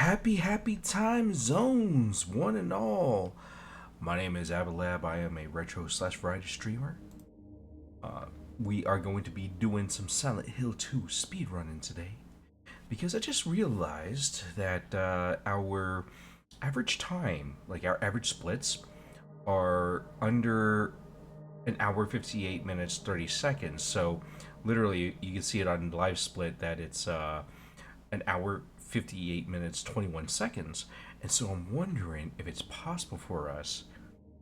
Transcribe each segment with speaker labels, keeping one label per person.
Speaker 1: Happy time zones, one and all. My name is Abalab. I am a retro slash variety streamer. We are going to be doing some Silent Hill 2 speedrunning today because I just realized that our average time, like our average splits, are under an hour 58 minutes 30 seconds. So literally, you can see it on live split that it's an hour 58 minutes 21 seconds. And so I'm wondering if it's possible for us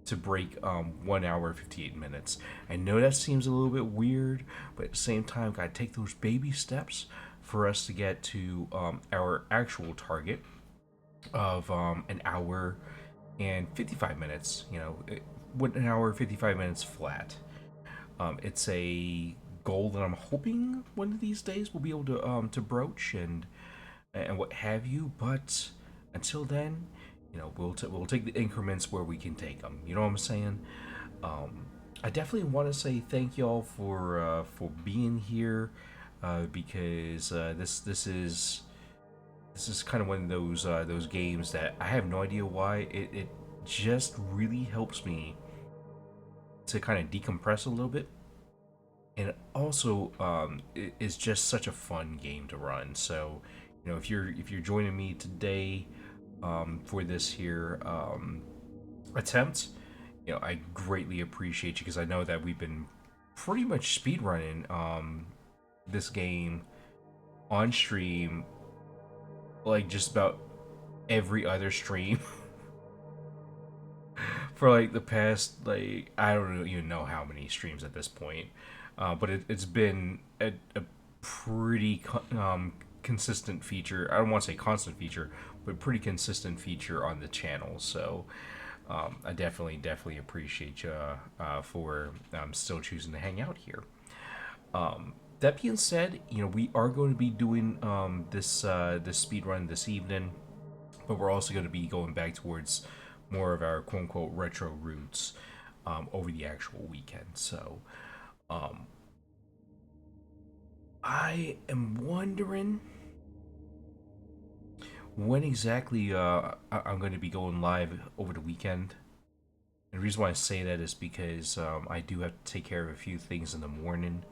Speaker 1: to break 1 hour 58 minutes. I know that seems a little bit weird, but at the same time, gotta take those baby steps for us to get to our actual target of an hour and 55 minutes. With an hour 55 minutes flat. It's a goal that I'm hoping one of these days we'll be able to broach and what have you. But until then, we'll take the increments where we can take them. You know what I'm saying? I definitely want to say thank y'all for being here, because this is kind of one of those games that I have no idea why it just really helps me to kind of decompress a little bit, and it also it is just such a fun game to run. So, if you're joining me today for this here attempt, I greatly appreciate you because I know that we've been pretty much speedrunning this game on stream, like just about every other stream for like the past, like, I don't even know how many streams at this point, but it's been a pretty consistent feature. I don't want to say constant feature, but pretty consistent feature on the channel. So I definitely appreciate you for still choosing to hang out here. That being said, we are going to be doing this speed run this evening, but we're also going to be going back towards more of our quote unquote retro roots over the actual weekend. So I am wondering when exactly I'm going to be going live over the weekend. And the reason why I say that is because I do have to take care of a few things in the morning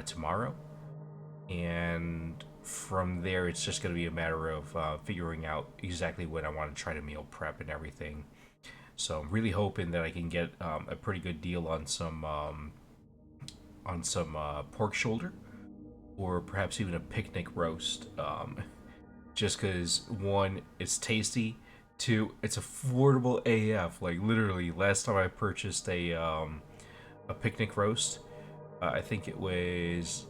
Speaker 1: tomorrow. And from there, it's just going to be a matter of figuring out exactly when I want to try to meal prep and everything. So I'm really hoping that I can get a pretty good deal on some pork shoulder, or perhaps even a picnic roast. Just because, one, it's tasty. Two, it's affordable AF. Like literally, last time I purchased a picnic roast, I think it was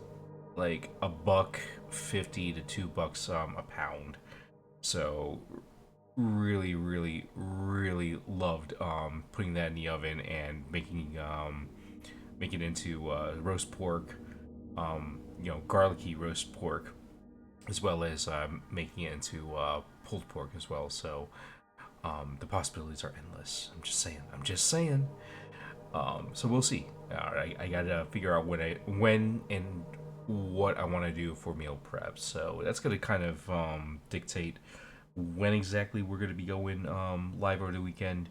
Speaker 1: like $1.50 to $2 a pound. So really loved putting that in the oven and making it into roast pork, garlicky roast pork, as well as making it into pulled pork as well. So the possibilities are endless. I'm just saying. So we'll see. I gotta figure out when and what I want to do for meal prep. So that's gonna kind of dictate when exactly we're gonna be going live over the weekend.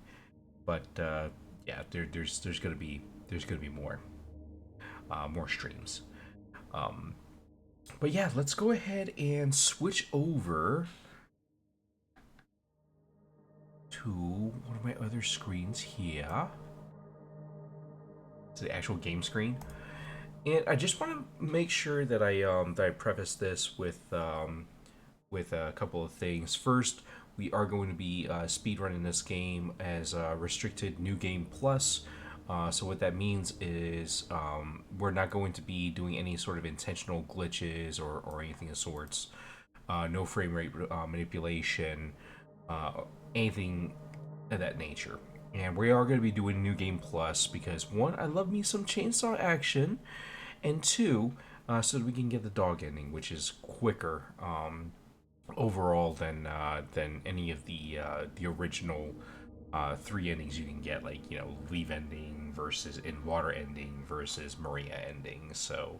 Speaker 1: But yeah, there's gonna be more streams. But yeah, let's go ahead and switch over to one of my other screens here. To the actual game screen. And I just want to make sure that I preface this with a couple of things. First, we are going to be speedrunning this game as restricted new game plus. So what that means is we're not going to be doing any sort of intentional glitches or anything of sorts. No frame rate manipulation, anything of that nature. And we are going to be doing New Game Plus because, one, I love me some chainsaw action, and two, so that we can get the dog ending, which is quicker overall than any of the original three endings you can get, like leave ending versus in water ending versus Maria ending. So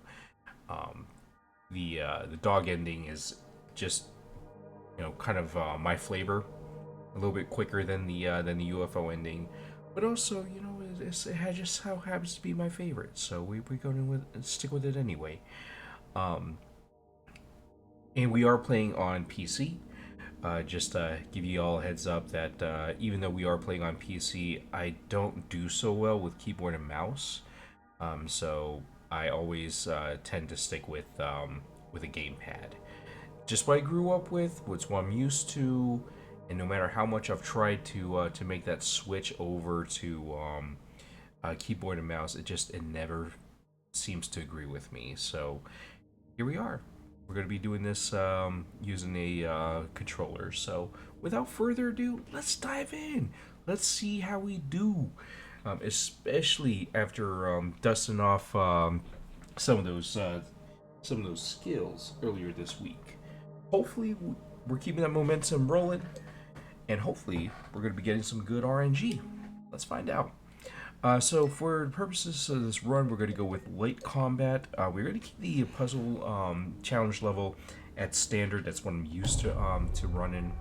Speaker 1: the dog ending is just kind of my flavor, a little bit quicker than the UFO ending, but also it had just how happens to be my favorite, so we're going to stick with it anyway. Um, and we are playing on PC. Just give you all a heads up that even though we are playing on PC, I don't do so well with keyboard and mouse. So I always tend to stick with a gamepad. Just what I grew up with, what's what I'm used to, and no matter how much I've tried to make that switch over to keyboard and mouse, it never seems to agree with me. So here we are. We're going to be doing this using a controller. So without further ado, let's dive in. Let's see how we do, especially after dusting off some of those skills earlier this week. Hopefully, we're keeping that momentum rolling, and hopefully, we're going to be getting some good RNG. Let's find out. So for the purposes of this run, we're going to go with light combat. We're going to keep the puzzle challenge level at standard. That's what I'm used to running,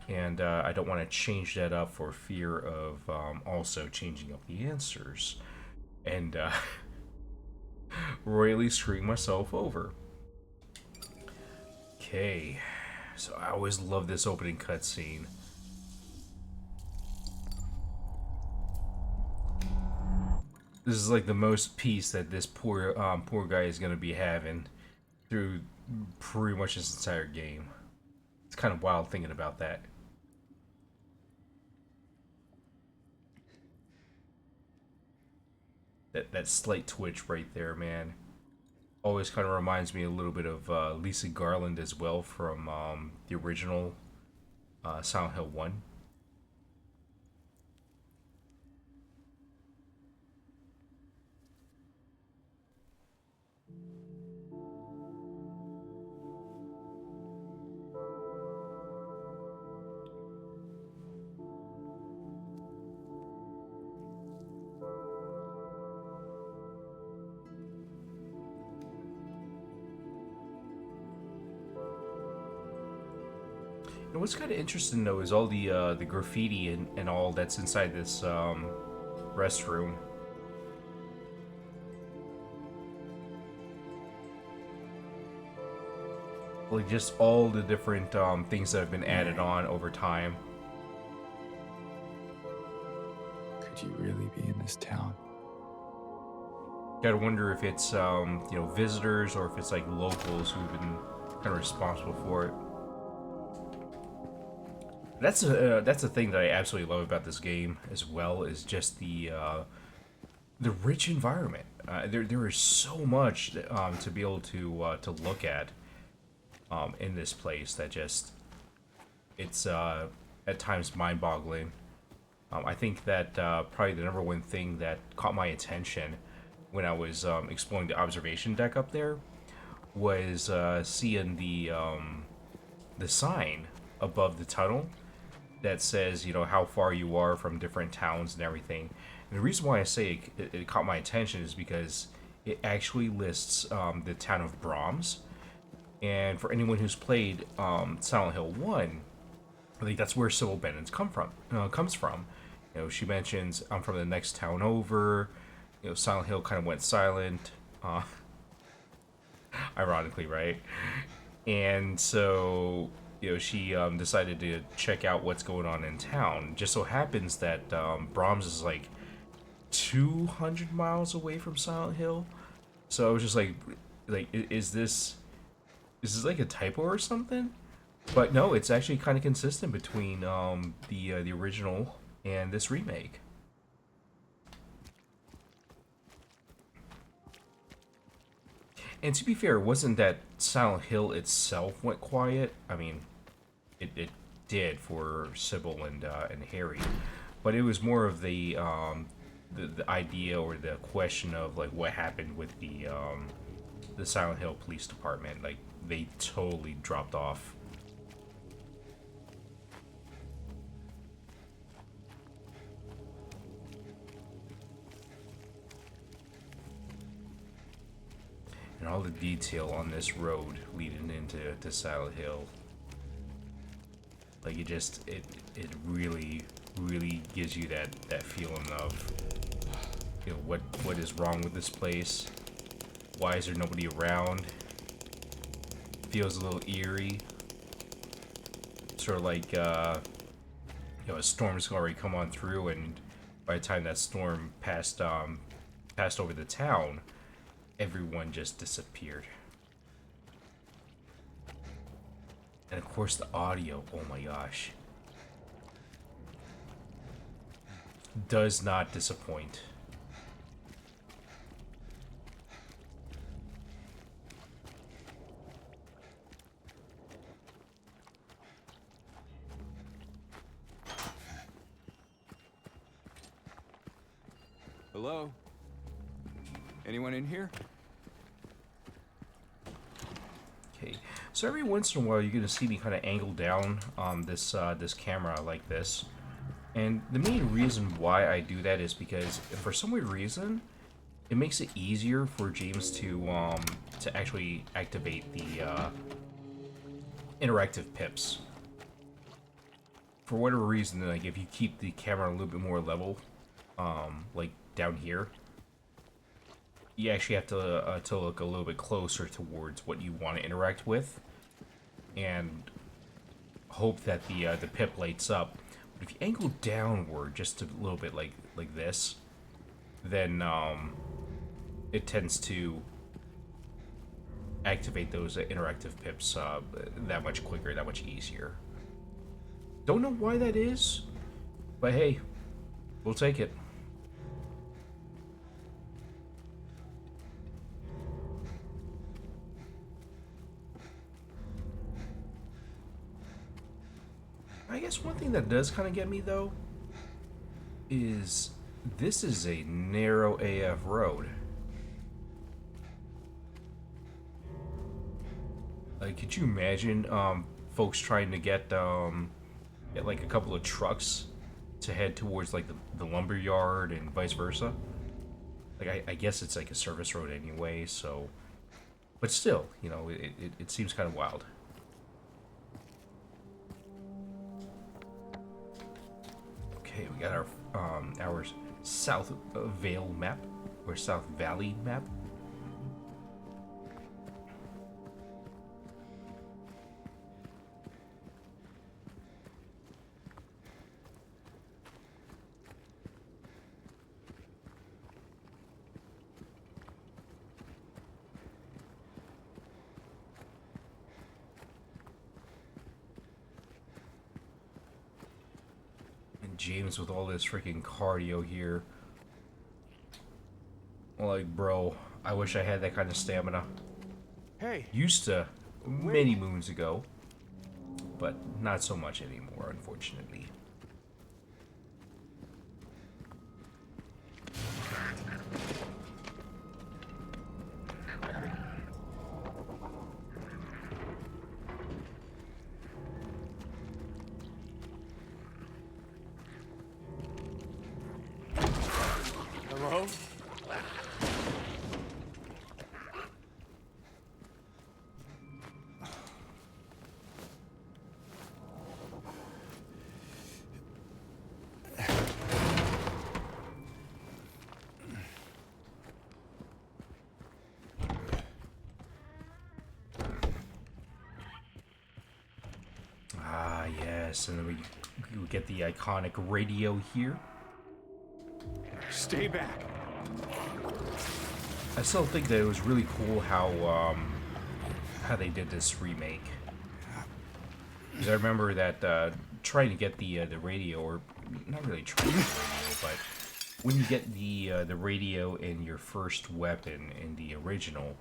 Speaker 1: and I don't want to change that up for fear of also changing up the answers and royally screwing myself over. Okay, so I always love this opening cutscene. This is like the most peace that this poor guy is gonna be having through pretty much this entire game. It's kind of wild thinking about that. That slight twitch right there, man. Always kind of reminds me a little bit of Lisa Garland as well from the original Silent Hill 1. And what's kind of interesting though is all the graffiti and all that's inside this restroom. Like just all the different things that have been added on over time.
Speaker 2: Could you really be in this town?
Speaker 1: Gotta wonder if it's visitors or if it's like locals who've been kind of responsible for it. That's a thing that I absolutely love about this game as well, is just the rich environment. There is so much to be able to look at in this place that just it's at times mind-boggling. I think that probably the number one thing that caught my attention when I was exploring the observation deck up there was seeing the sign above the tunnel that says, how far you are from different towns and everything. And the reason why I say it caught my attention is because it actually lists the town of Brahms. And for anyone who's played Silent Hill 1, I think that's where Sybil Bennett comes from. She mentions, I'm from the next town over. Silent Hill kind of went silent. Ironically, right? And so she decided to check out what's going on in town. Just so happens that Brahms is like 200 miles away from Silent Hill. So I was just like, is this like a typo or something? But no, it's actually kind of consistent between the original and this remake. And to be fair, it wasn't that Silent Hill itself went quiet. I mean, it did for Sybil and Harry, but it was more of the idea or the question of like what happened with the Silent Hill Police Department. Like they totally dropped off. And all the detail on this road leading into Silent Hill. Like it really gives you that feeling of, you know, what is wrong with this place? Why is there nobody around? Feels a little eerie. Sort of like you know, a storm's already come on through, and by the time that storm passed over the town, everyone just disappeared. And of course the audio, oh my gosh, does not disappoint.
Speaker 2: Hello? Anyone in here?
Speaker 1: Okay, so every once in a while you're gonna see me kind of angle down on this this camera like this, and the main reason why I do that is because for some weird reason it makes it easier for James to actually activate the interactive pips. For whatever reason, like if you keep the camera a little bit more level, like down here, you actually have to look a little bit closer towards what you want to interact with, and hope that the pip lights up. But if you angle downward just a little bit, like this, then it tends to activate those interactive pips that much quicker, that much easier. Don't know why that is, but hey, we'll take it. I guess one thing that does kind of get me, though, is this is a narrow AF road. Like, could you imagine folks trying to get like a couple of trucks to head towards like the lumber yard and vice versa? Like, I guess it's like a service road anyway, so, but still, you know, it seems kind of wild. Okay, we got our South Vale map, or South Valley map. James with all this freaking cardio here. Like, bro, I wish I had that kind of stamina.
Speaker 2: Hey.
Speaker 1: Used to many moons ago, but not so much anymore, unfortunately.
Speaker 2: Hello?
Speaker 1: Ah, yes, and then we get the iconic radio here.
Speaker 2: Stay back.
Speaker 1: I still think that it was really cool how they did this remake. Because I remember that trying to get the radio, or not really trying to get the radio, but when you get the radio in your first weapon in the original,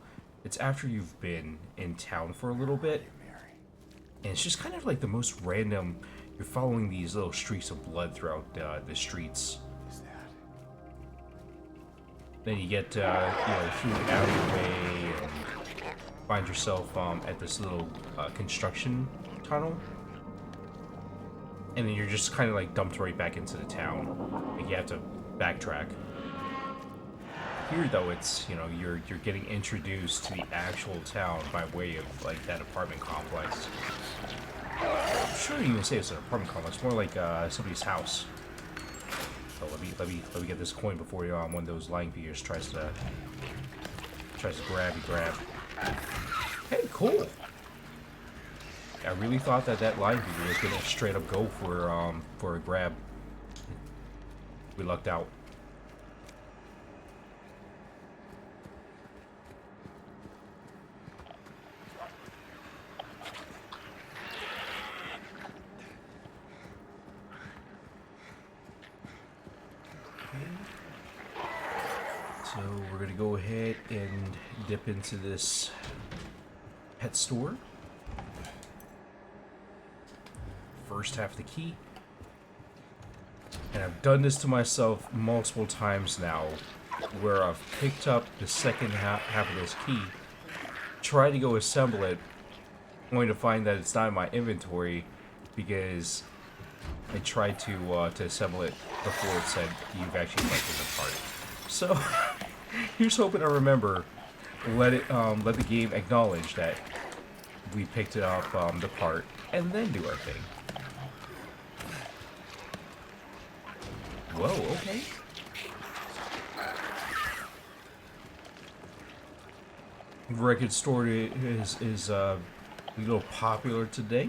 Speaker 1: it's after you've been in town for a little bit, and it's just kind of like the most random. You're following these little streaks of blood throughout the streets. Then you get, you know, through the alleyway and find yourself at this little construction tunnel. And then you're just kind of like dumped right back into the town. Like you have to backtrack. Here, though, it's, you know, you're getting introduced to the actual town by way of like that apartment complex. I'm sure you even say it's an apartment complex. More like somebody's house. So let me get this coin before one of those lying figures tries to grab. Hey, cool. I really thought that lying figure was gonna straight up go for a grab. We lucked out. So we're gonna go ahead and dip into this pet store. First half of the key. And I've done this to myself multiple times now, where I've picked up the second half of this key, tried to go assemble it, only to find that it's not in my inventory because I tried to assemble it before it said you've actually collected the part. So here's hoping I remember. Let the game acknowledge that we picked it up the part, and then do our thing. Whoa, okay. Record store is a little popular today.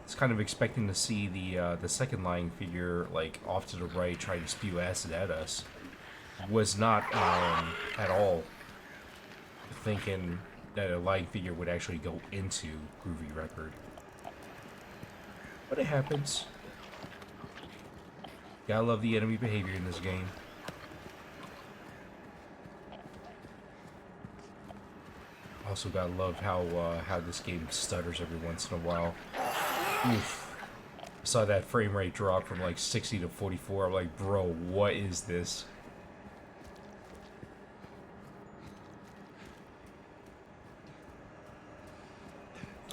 Speaker 1: It's kind of expecting to see the second lying figure like off to the right trying to spew acid at us. Was not at all thinking that a lying figure would actually go into Groovy Record. But it happens. Gotta love the enemy behavior in this game. Also gotta love how this game stutters every once in a while. Oof. I saw that frame rate drop from like 60 to 44. I'm like, bro, what is this?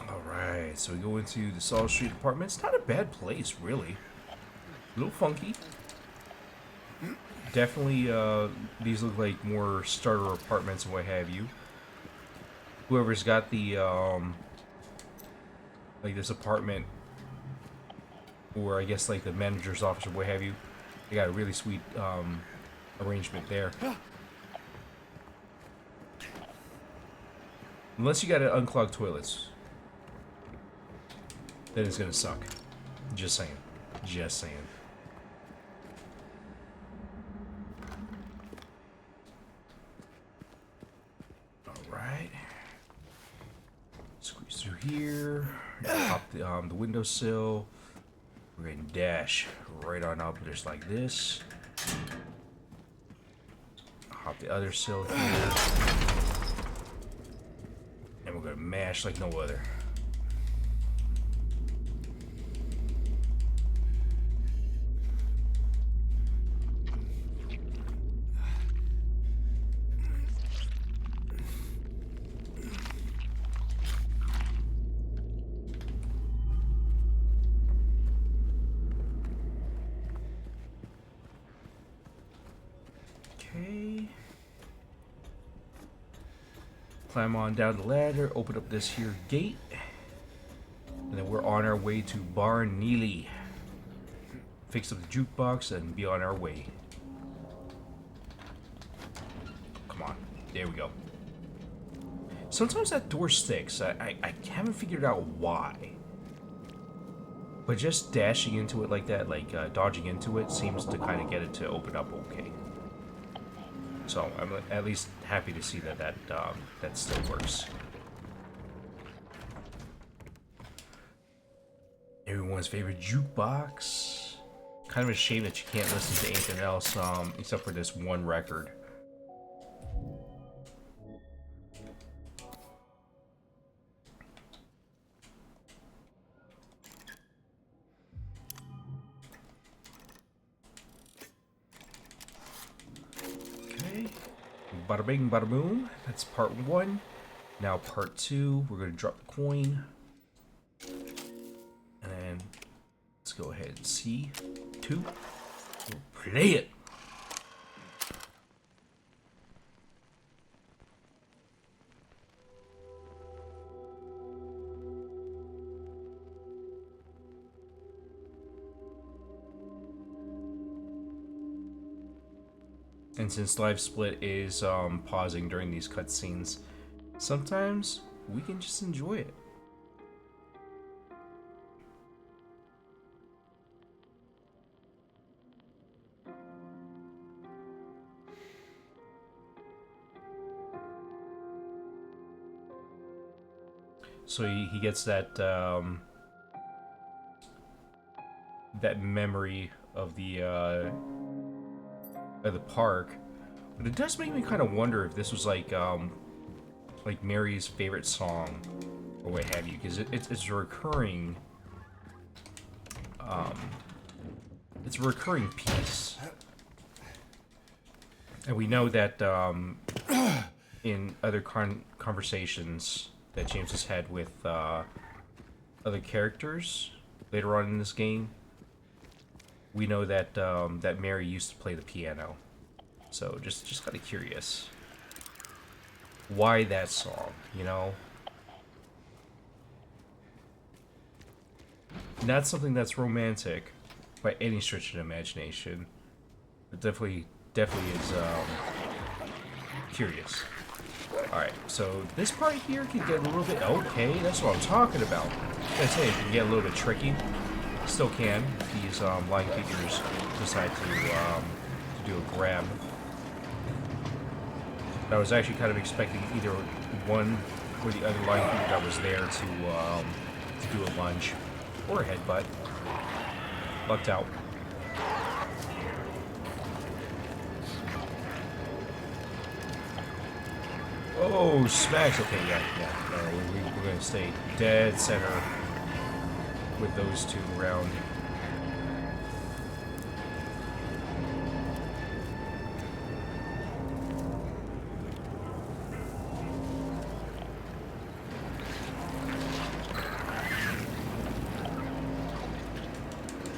Speaker 1: Alright, so we go into the Solid Street apartment. It's not a bad place, really. A little funky. Definitely, these look like more starter apartments and what have you. Whoever's got the, like this apartment, or I guess like the manager's office or what have you, they got a really sweet, arrangement there. Unless you got an unclogged toilets, then it's gonna suck. Just saying. Just saying. Alright. Squeeze through here. Pop the windowsill. We're gonna dash right on up just like this. Hop the other sill here. And we're gonna mash like no other. Okay. Climb on down the ladder, open up this here gate, and then we're on our way to Bar Neely. Fix up the jukebox and be on our way. Come on, there we go. Sometimes that door sticks. I haven't figured out why. But just dashing into it like that, like dodging into it, seems to kind of get it to open up okay. So I'm at least happy to see that that still works. Everyone's favorite jukebox. Kind of a shame that you can't listen to anything else except for this one record. Bada bing, bada boom. That's part one. Now part two, we're going to drop the coin. And then let's go ahead and see. Two. We'll play it. And since live split is pausing during these cutscenes, sometimes we can just enjoy it. So he gets that that memory of the park, but it does make me kind of wonder if this was like Mary's favorite song or what have you, because it's a recurring it's a recurring piece, and we know that in other conversations that James has had with other characters later on in this game, we know that that Mary used to play the piano. So just kind of curious, why that song? You know, not something that's romantic by any stretch of the imagination, but definitely is curious. Alright, so this part here can get a little bit... Okay, that's what I'm talking about. Like I say, it can get a little bit tricky. Still can, if these lying figures decide to do a grab. I was actually kind of expecting either one or the other lying figure that was there to do a lunge or a headbutt. Lucked out. Oh, smacks. Okay, yeah. We're gonna stay dead center with those two around.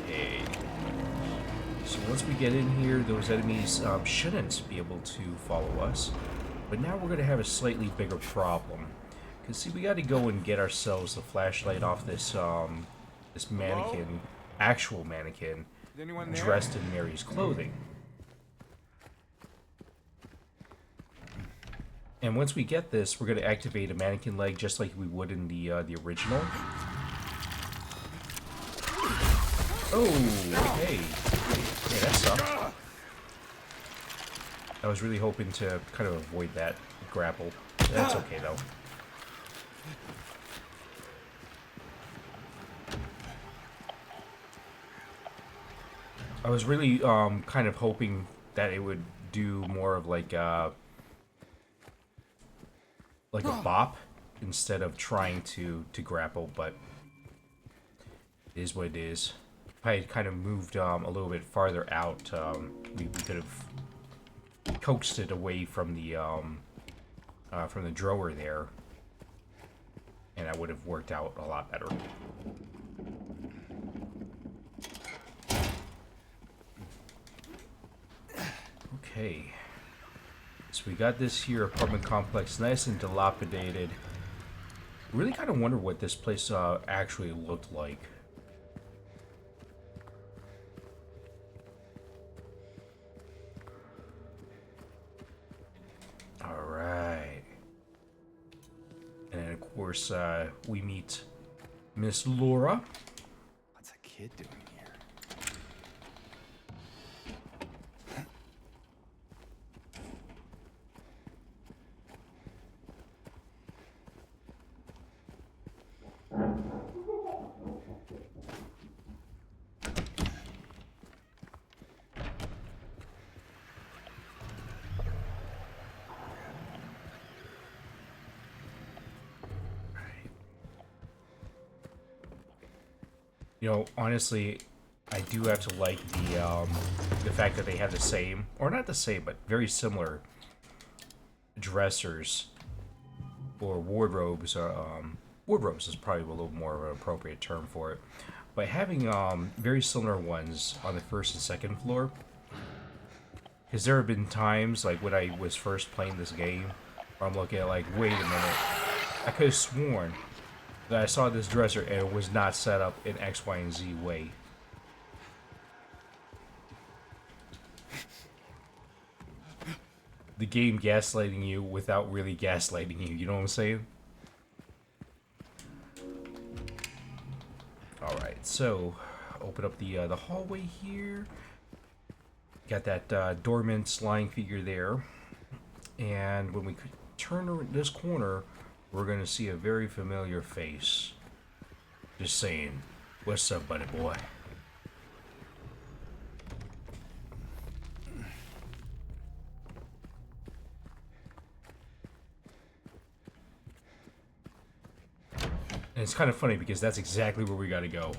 Speaker 1: Okay. So once we get in here, those enemies shouldn't be able to follow us. But now we're going to have a slightly bigger problem. Because, see, we got to go and get ourselves the flashlight off this, this mannequin,
Speaker 2: Hello?
Speaker 1: actual mannequin,
Speaker 2: Is anyone there?
Speaker 1: dressed in Mary's clothing. And once we get this, we're going to activate a mannequin leg just like we would in the original. Oh, okay. Yeah, that sucked. I was really hoping to kind of avoid that grapple. That's okay, though. I was really kind of hoping that it would do more of like a bop instead of trying to grapple, but it is what it is. If I had kind of moved a little bit farther out, we could have coaxed it away from the drawer there, and that would have worked out a lot better. Okay, so we got this here apartment complex, nice and dilapidated. Really kind of wonder what this place actually looked like. Course, we meet Miss Laura.
Speaker 2: What's a kid doing here?
Speaker 1: You know, honestly, I do have to like the fact that they have the same, or not the same, but very similar dressers or wardrobes. Wardrobes is probably a little more of an appropriate term for it. But having very similar ones on the first and second floor, because there have been times, like when I was first playing this game, where I'm looking at like, wait a minute, I could have sworn that I saw this dresser and it was not set up in X, Y, and Z way. the game gaslighting you without really gaslighting you. You know what I'm saying? All right, so open up the hallway here. Got that dormant lying figure there, and when we turn this corner, we're gonna see a very familiar face. Just saying, what's up, buddy boy? And it's kind of funny because that's exactly where we gotta go.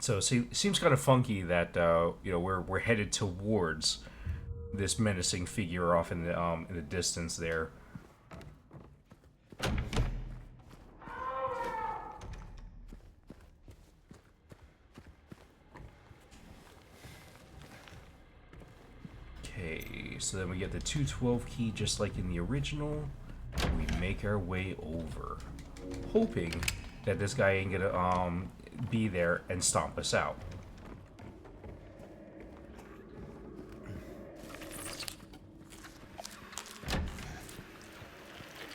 Speaker 1: So see, it seems kind of funky that you know we're headed towards this menacing figure off in the distance there. Okay, so then we get the 212 key just like in the original. And we make our way over, hoping that this guy ain't gonna be there and stomp us out.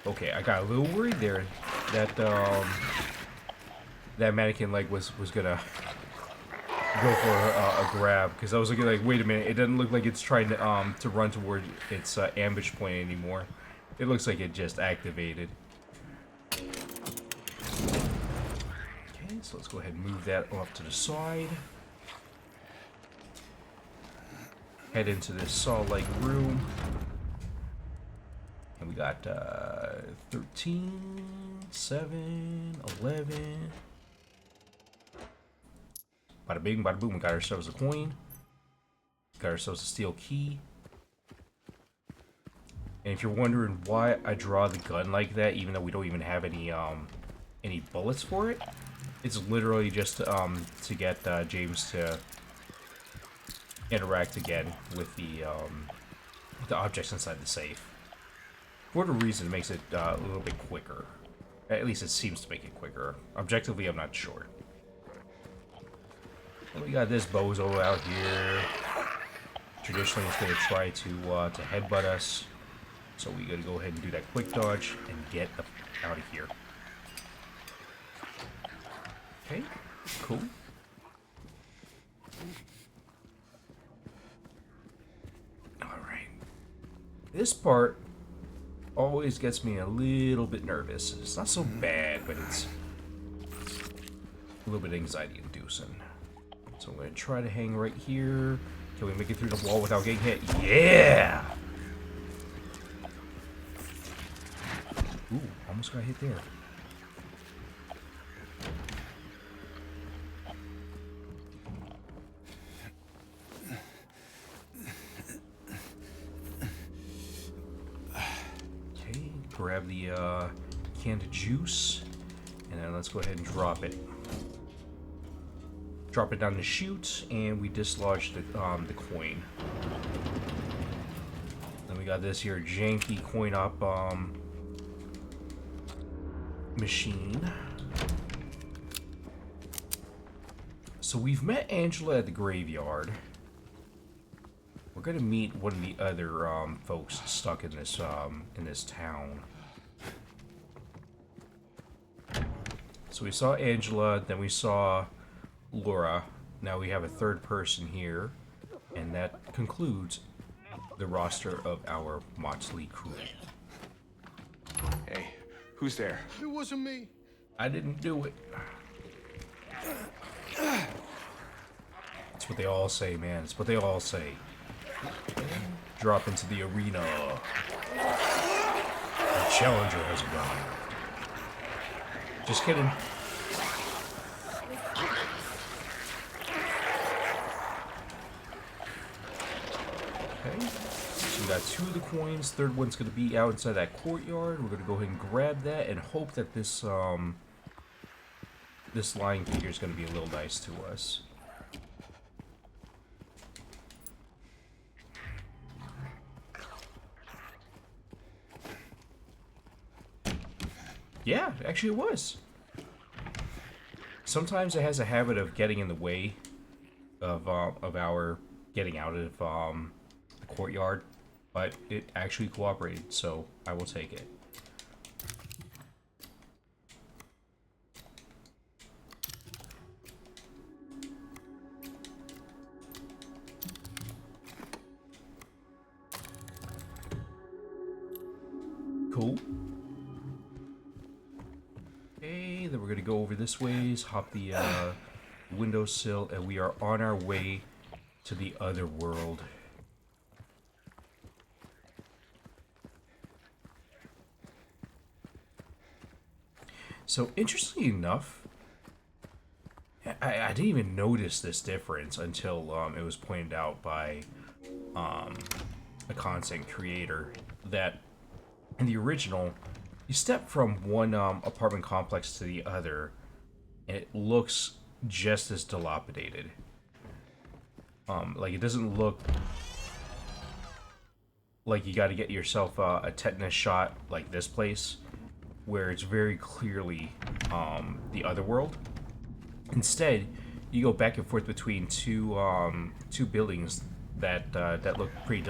Speaker 1: Okay, I got a little worried there that that mannequin leg was gonna go for a grab, because I was looking like, wait a minute, it doesn't look like it's trying to run toward its ambush point anymore. It looks like it just activated. Okay, so let's go ahead and move that off to the side. Head into this saw-like room. And we got 13, 7, 11. Bada bing, bada boom. We got ourselves a coin. Got ourselves a steel key. And if you're wondering why I draw the gun like that, even though we don't even have any bullets for it, it's literally just to get James to interact again with the objects inside the safe. For whatever reason, it makes it a little bit quicker. At least it seems to make it quicker. Objectively, I'm not sure. And we got this bozo out here. Traditionally, it's going to try to headbutt us. So we got to go ahead and do that quick dodge and get out of here. Okay, cool. Alright. This part always gets me a little bit nervous. It's not so bad, but it's a little bit anxiety inducing. So I'm going to try to hang right here. Can we make it through the wall without getting hit? Yeah! Ooh, almost got hit there. Okay, grab the canned juice, and then let's go ahead and drop it. Drop it down the chute, and we dislodge the coin. Then we got this here janky coin op machine. So we've met Angela at the graveyard. We're gonna meet one of the other folks stuck in this town. So we saw Angela, then we saw Laura. Now we have a third person here, and that concludes the roster of our motley crew.
Speaker 2: Hey, who's there?
Speaker 3: It wasn't me.
Speaker 1: I didn't do it. That's what they all say, man. It's what they all say. Drop into the arena. The challenger has arrived. Just kidding. Okay. So we got 2 of the coins. Third one's going to be out inside that courtyard. We're going to go ahead and grab that and hope that this this lying figure is going to be a little nice to us. Yeah, actually it was. Sometimes it has a habit of getting in the way of our getting out of the courtyard, but it actually cooperated, so I will take it. Cool. Okay, then we're gonna go over this ways, hop the windowsill, and we are on our way to the other world. So, interestingly enough, I didn't even notice this difference until it was pointed out by a content creator that in the original, you step from one apartment complex to the other, and it looks just as dilapidated. Like, it doesn't look like you got to get yourself a tetanus shot like this place, where it's very clearly the other world. Instead, you go back and forth between two buildings that look pretty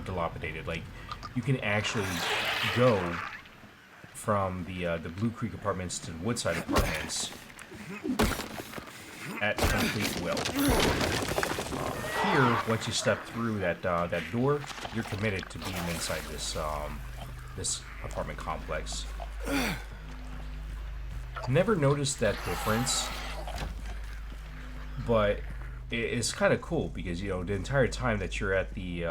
Speaker 1: dilapidated. Like, you can actually go from the Blue Creek apartments to the Woodside apartments at complete will. Here, once you step through that door, you're committed to being inside this this apartment complex. Never noticed that difference, but it's kind of cool because, you know, the entire time that you're at the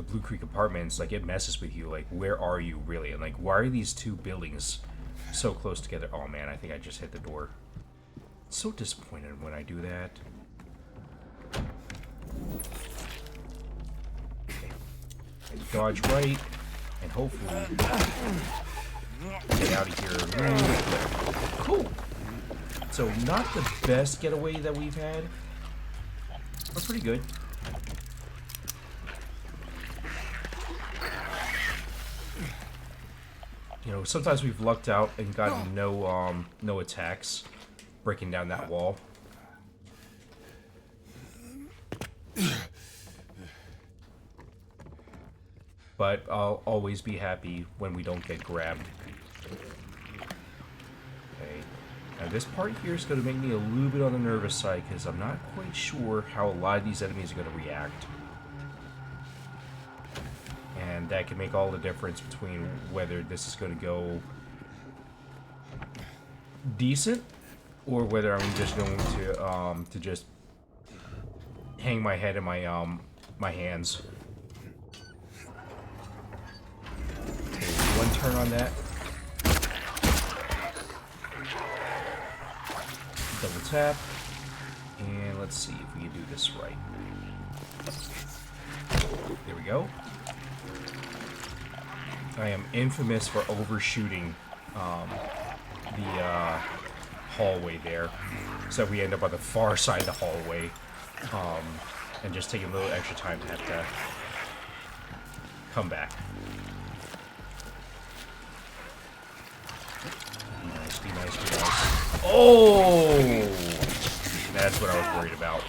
Speaker 1: Blue Creek apartments, like, it messes with you. Like, where are you really? And, like, why are these two buildings so close together? Oh man, I think I just hit the door. It's so disappointed when I do that. Okay. Dodge right, and hopefully get out of here really quick. Cool. So, not the best getaway that we've had, but pretty good. You know, sometimes we've lucked out and gotten no attacks breaking down that wall. But I'll always be happy when we don't get grabbed. Okay. Now this part here is going to make me a little bit on the nervous side because I'm not quite sure how a lot of these enemies are going to react. And that can make all the difference between whether this is going to go decent or whether I'm just going to just hang my head in my my hands. Okay, one turn on that. Double tap, and let's see if we can do this right. There we go. I am infamous for overshooting the hallway there, so we end up on the far side of the hallway, and just taking a little extra time to have to come back. Be nice, be nice, be nice. Oh! That's what I was worried about.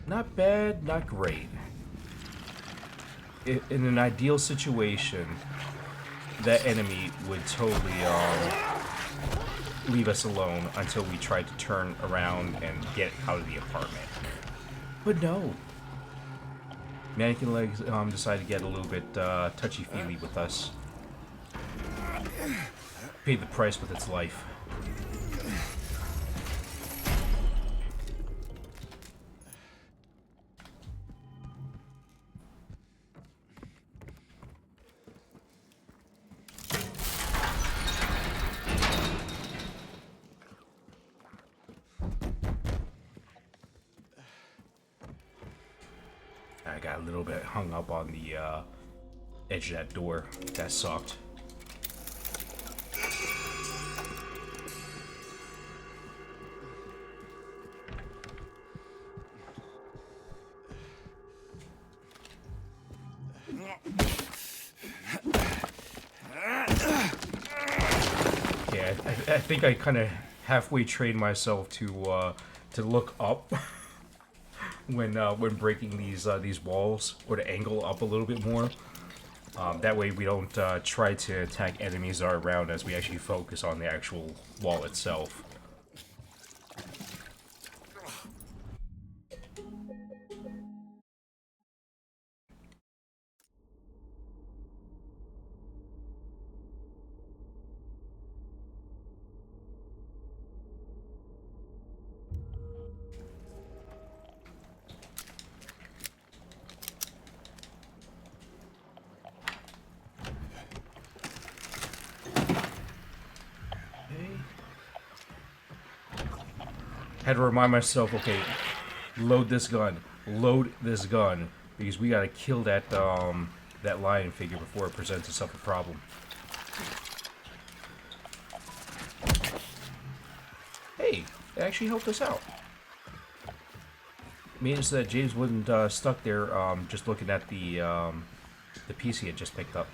Speaker 1: Not bad, not great. In an ideal situation, that enemy would totally leave us alone until we tried to turn around and get out of the apartment. But no. Mannequin Legs decided to get a little bit touchy-feely with us. Paid the price with its life. I got a little bit hung up on the edge of that door. That sucked. think I kind of halfway trained myself to look up when breaking these walls, or to angle up a little bit more. That way we don't try to attack enemies that are around us. We actually focus on the actual wall itself. Had to remind myself, okay, load this gun, because we gotta kill that lion figure before it presents itself a problem. Hey, it actually helped us out. Means that James wasn't stuck there just looking at the piece he had just picked up.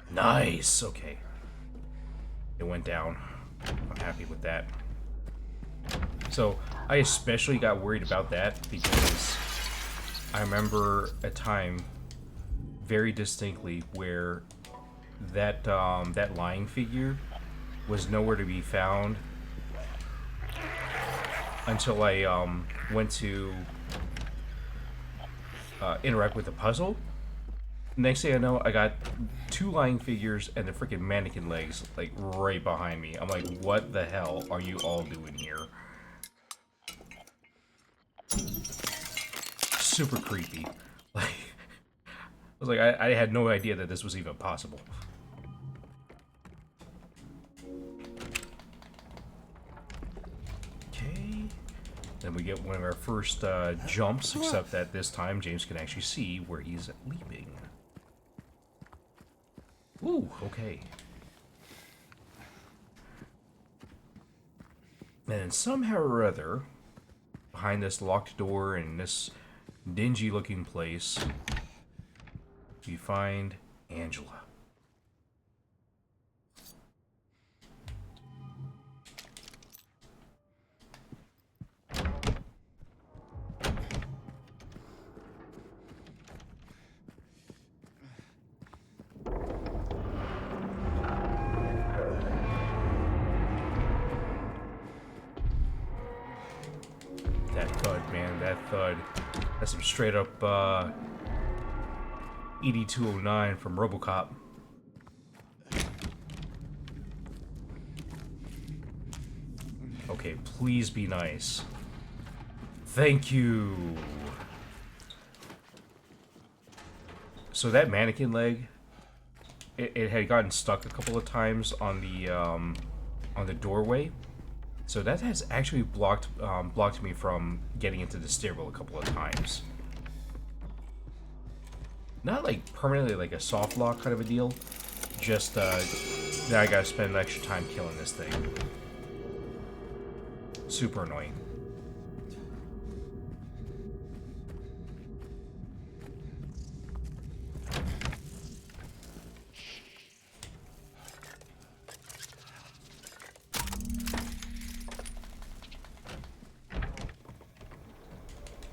Speaker 1: Nice, okay. It went down. I'm happy with that. So, I especially got worried about that because I remember a time very distinctly where that lion figure was nowhere to be found until I went to interact with the puzzle. Next thing I know, I got 2 lion figures and the freaking mannequin legs, like, right behind me. I'm like, what the hell are you all doing here? Super creepy. Like, I was like, I had no idea that this was even possible. Okay. Then we get one of our first jumps, except that this time James can actually see where he's leaping. Ooh, okay. And then somehow or other, behind this locked door in this dingy looking place, we find Angela. That thud, man, that thud. That's some straight up ED-209 from RoboCop. Okay, please be nice. Thank you. So that mannequin leg, it had gotten stuck a couple of times on the doorway. So that has actually blocked me from getting into the stairwell a couple of times. Not like permanently like a soft lock kind of a deal. Just now I gotta spend extra time killing this thing. Super annoying.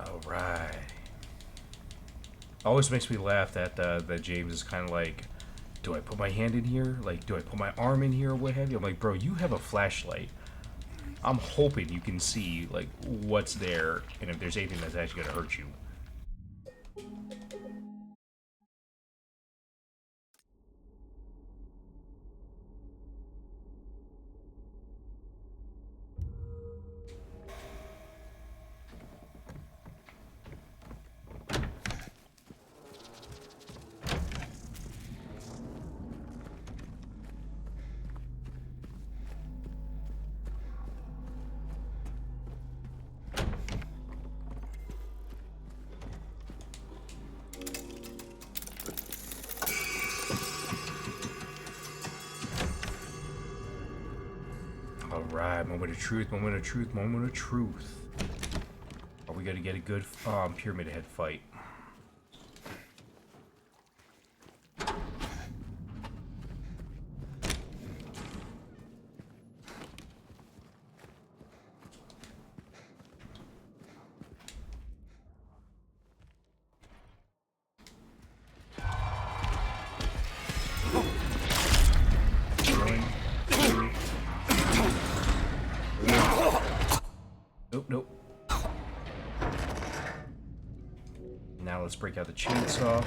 Speaker 1: Alright. Always makes me laugh that that James is kind of like, do I put my hand in here? Like, do I put my arm in here or what have you? I'm like, bro, you have a flashlight. I'm hoping you can see, like, what's there and if there's anything that's actually going to hurt you. Alright, moment of truth, moment of truth, moment of truth. Are we gonna get a good Pyramid Head fight? Nope, nope. Now let's break out the chainsaw.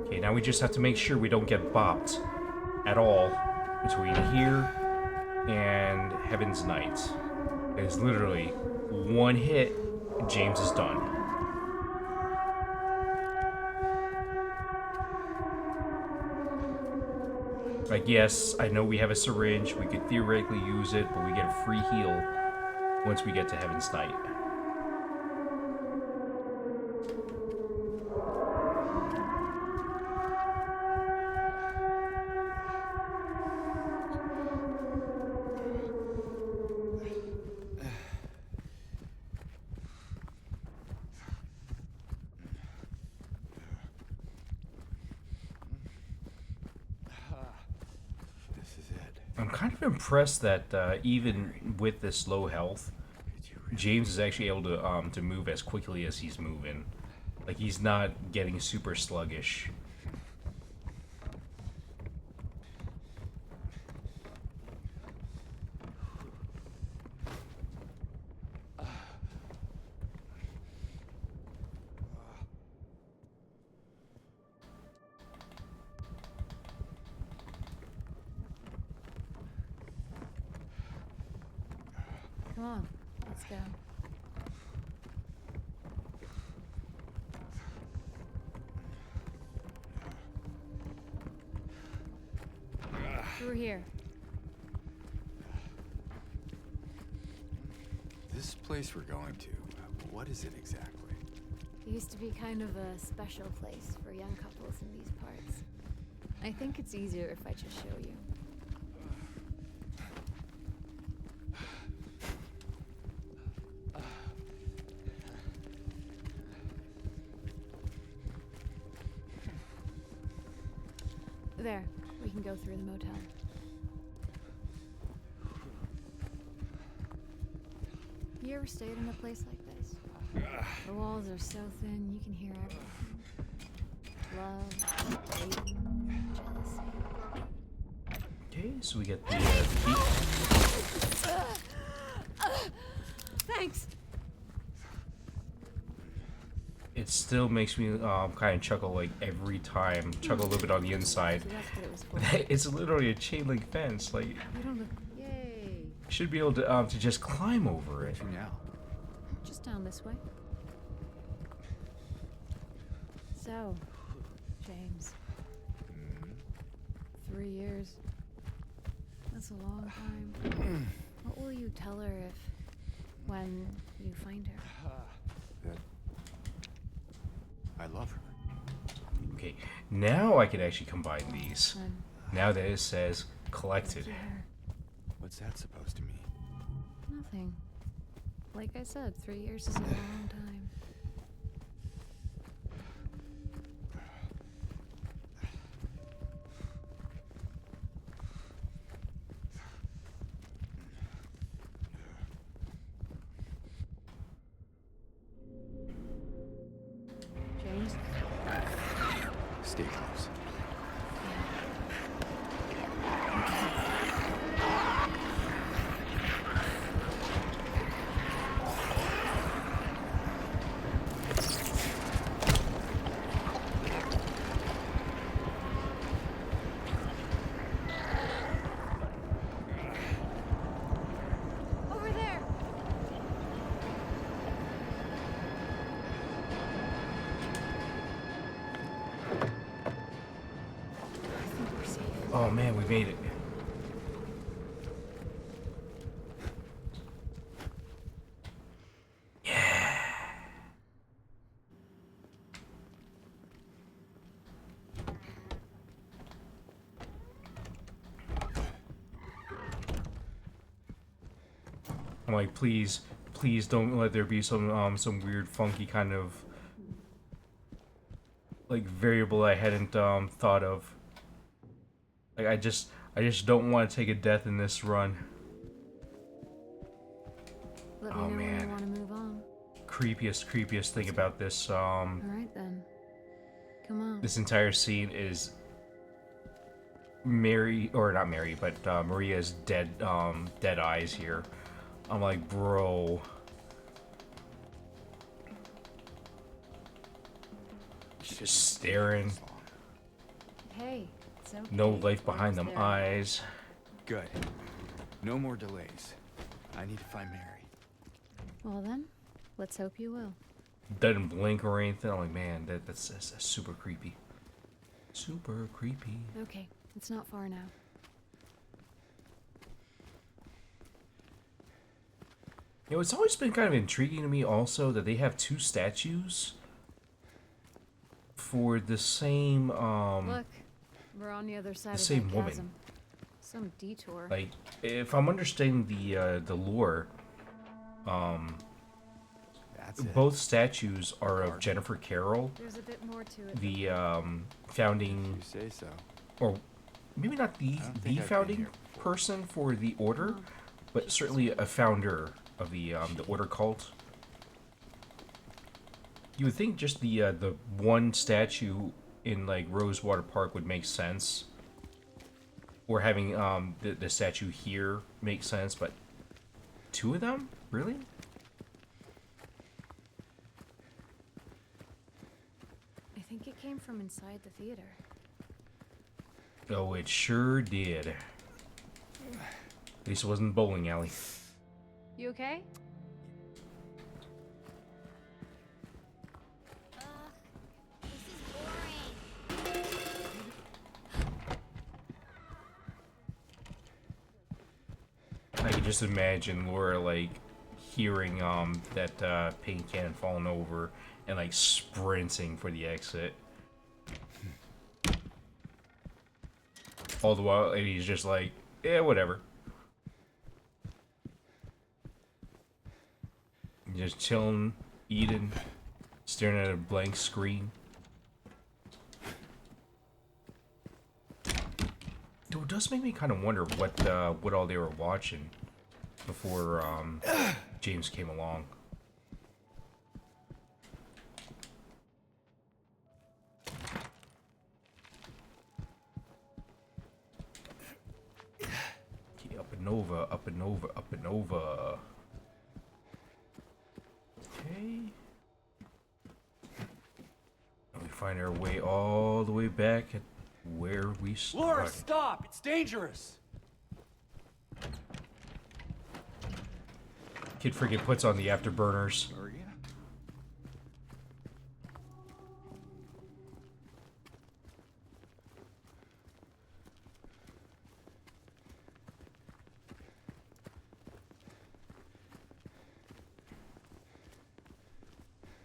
Speaker 1: Okay, now we just have to make sure we don't get bopped at all between here and Heaven's Night. It's literally one hit, James is done. Like, yes, I know we have a syringe, we could theoretically use it, but we get a free heal once we get to Heaven's Night. I'm kind of impressed that even with this low health, James is actually able to move as quickly as he's moving. Like, he's not getting super sluggish.
Speaker 3: Come on, let's go. Through here.
Speaker 2: This place we're going to, what is it exactly?
Speaker 3: It used to be kind of a special place for young couples in these parts. I think it's easier if I just show you. There, we can go through the motel. You ever stayed in a place like this? The walls are so thin, you can hear everything. Love, hate, jealousy.
Speaker 1: Okay, so we get the key.
Speaker 3: Thanks!
Speaker 1: It still makes me kind of chuckle, like, every time. Chuckle a little bit on the inside.
Speaker 3: So that's what it was for.
Speaker 1: It's literally a chain link fence. Like,
Speaker 3: You don't look... Yay!
Speaker 1: should be able to just climb over it.
Speaker 2: Where's you now?
Speaker 3: Just down this way. So, James. 3 years. That's a long time. What will you tell her when you find her?
Speaker 2: That I love her.
Speaker 1: Okay, now I can actually combine these.
Speaker 3: When
Speaker 1: Now that it says
Speaker 3: you
Speaker 1: collected.
Speaker 3: see her?
Speaker 2: What's that supposed to mean?
Speaker 3: Nothing. Like I said, 3 years is a long time. James?
Speaker 2: Stay close.
Speaker 3: Over there! I think we're safe.
Speaker 1: Oh man, we made it. I'm like, please, please don't let there be some weird funky kind of like variable I hadn't thought of. Like I just don't want to take a death in this run.
Speaker 3: Let me
Speaker 1: Oh
Speaker 3: know when you
Speaker 1: man.
Speaker 3: want to move on.
Speaker 1: Creepiest thing about this
Speaker 3: All right then. Come on.
Speaker 1: this entire scene is Mary, or not Mary, but Maria's dead eyes here. I'm like, bro. Just staring.
Speaker 3: Hey, it's okay.
Speaker 1: No life behind
Speaker 3: Almost
Speaker 1: them
Speaker 3: there.
Speaker 1: eyes.
Speaker 2: Good. No more delays. I need to find Mary.
Speaker 3: Well then, let's hope you will.
Speaker 1: Doesn't blink or anything. I'm like, man, that's super creepy. Super creepy.
Speaker 3: Okay, it's not far now.
Speaker 1: You know, it's always been kind of intriguing to me also that they have two statues for the same
Speaker 3: Look, we're on the other side of
Speaker 1: same
Speaker 3: that
Speaker 1: woman.
Speaker 3: chasm. Some detour.
Speaker 1: Like, if I'm understanding the lore,
Speaker 2: That's it.
Speaker 1: both statues are of Jennifer Carroll,
Speaker 3: There's a bit more to it.
Speaker 1: the founding,
Speaker 2: You say so.
Speaker 1: or maybe not the
Speaker 2: I don't think
Speaker 1: the
Speaker 2: I've been
Speaker 1: founding
Speaker 2: here before.
Speaker 1: person for the order,
Speaker 3: Oh.
Speaker 1: but certainly a founder of the order cult. You would think just the one statue in like Rosewater Park would make sense, or having the statue here makes sense, but two of them, really?
Speaker 3: I think it came from inside the theater.
Speaker 1: Oh, it sure did. At least it wasn't bowling alley.
Speaker 3: You okay?
Speaker 1: I can just imagine Laura like hearing that paint cannon falling over and like sprinting for the exit. All the while, and he's just like, yeah, whatever. Just chilling, eating, staring at a blank screen. Though it does make me kind of wonder what all they were watching before James came along. Okay, up and over, up and over, up and over. Okay. And we find our way all the way back at where we started.
Speaker 4: Laura, stop! It's dangerous!
Speaker 1: Kid freaking puts on the afterburners.
Speaker 2: Maria?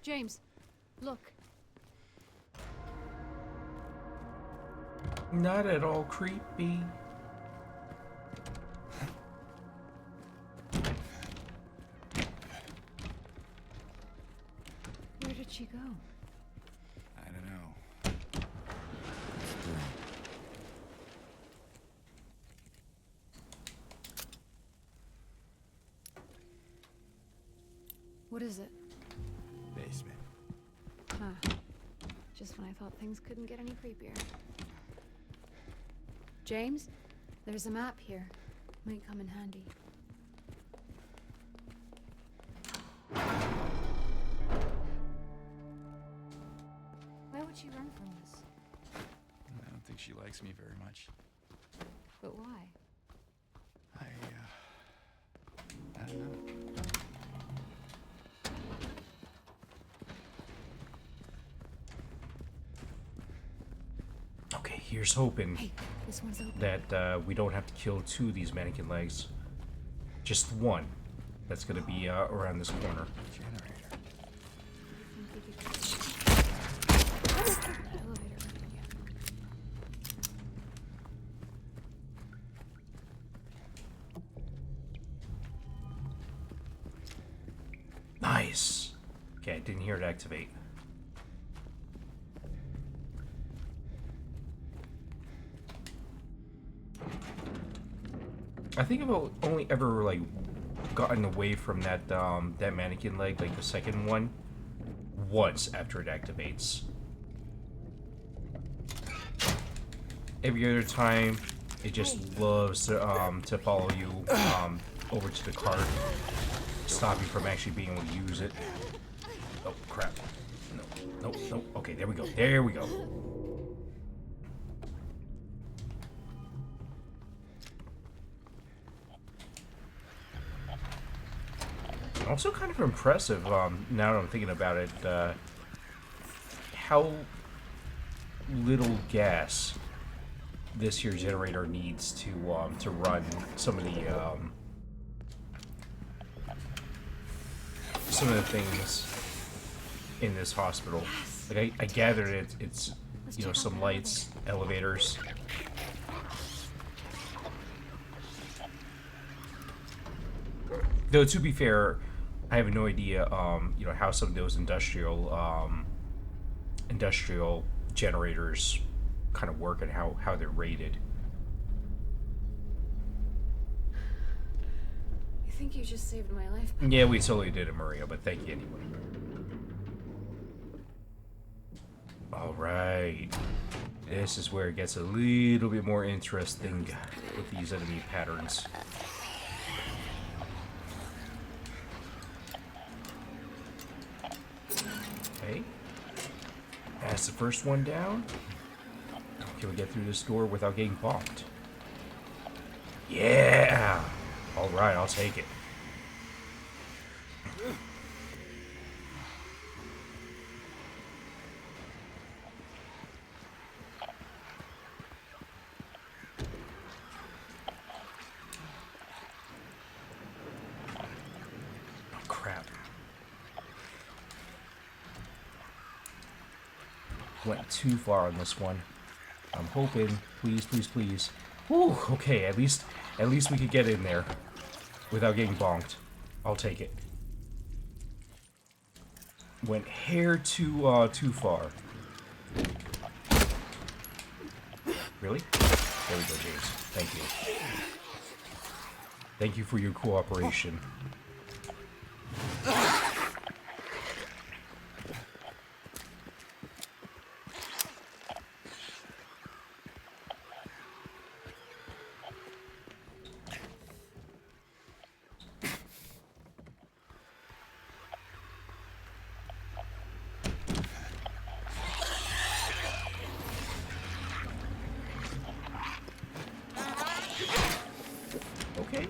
Speaker 3: James, look.
Speaker 1: Not at all creepy.
Speaker 3: Where did she go?
Speaker 2: I don't know.
Speaker 3: What is it?
Speaker 2: Basement.
Speaker 3: Huh. Just when I thought things couldn't get any creepier. James, there's a map here. Might come in handy. Why would she run from us?
Speaker 2: I don't think she likes me very much.
Speaker 3: But why?
Speaker 2: I don't know.
Speaker 1: Okay, here's hoping
Speaker 3: Hey, this one's open.
Speaker 1: that we don't have to kill two of these mannequin legs. Just one. That's gonna be around this corner.
Speaker 2: Generator.
Speaker 3: Elevator running, yeah.
Speaker 1: Nice. Okay, I didn't hear it activate. I think I've only ever like gotten away from that mannequin leg, like the second one, once after it activates. Every other time, it just loves to follow you over to the cart, stop you from actually being able to use it. Oh crap! No, no, no. Okay, there we go. There we go. Also, kind of impressive. Now that I'm thinking about it, how little gas this here generator needs to run some of the things in this hospital. Like I gathered it's you know, some lights, elevators. Though to be fair, I have no idea you know, how some of those industrial generators kind of work and how they're rated.
Speaker 3: I think you just saved my life.
Speaker 1: Yeah, we totally did it, Maria, but thank you anyway. Alright. This is where it gets a little bit more interesting with these enemy patterns. Okay. That's the first one down. Can we get through this door without getting bonked? Yeah! Alright, I'll take it. Oh, crap. Went too far on this one. I'm hoping, please, please, please. Whew, okay, at least we could get in there without getting bonked. I'll take it. Went hair too far. Really? There we go, James. Thank you. Thank you for your cooperation. Okay.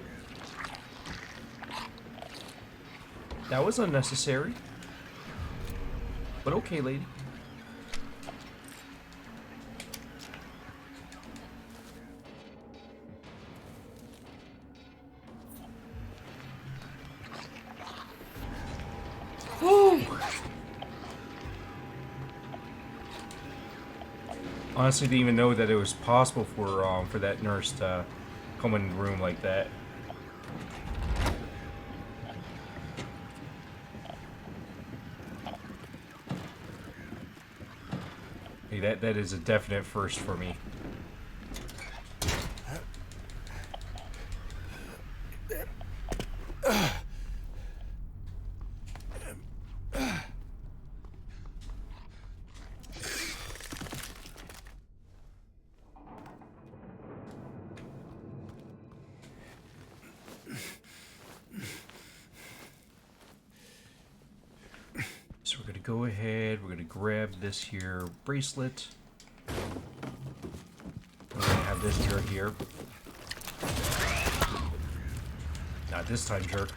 Speaker 1: That was unnecessary. But okay, lady. Woo! Honestly, didn't even know that it was possible for that nurse to come in the room like that. Hey, that is a definite first for me. So we're gonna go ahead, we're gonna grab this here bracelet. We're gonna have this jerk here. Not this time, jerk.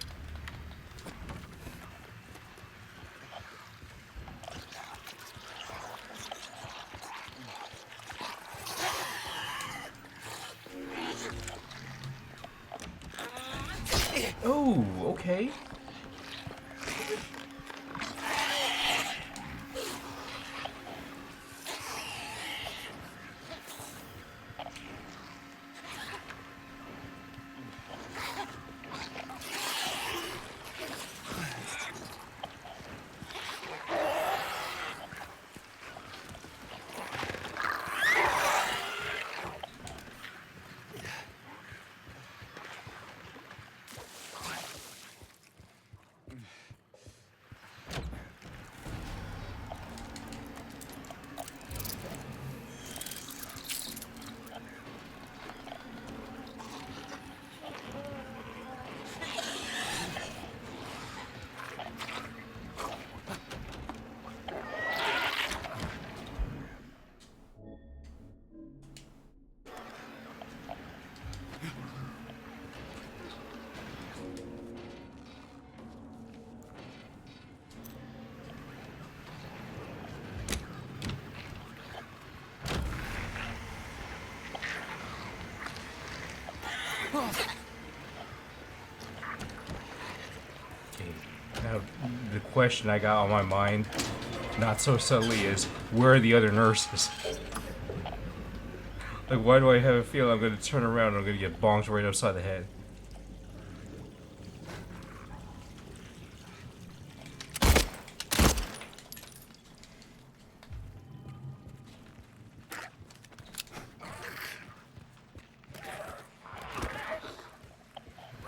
Speaker 1: Oh, okay. Now, the question I got on my mind, not so subtly, is where are the other nurses? Like, why do I have a feeling I'm going to turn around and I'm going to get bonked right upside the head?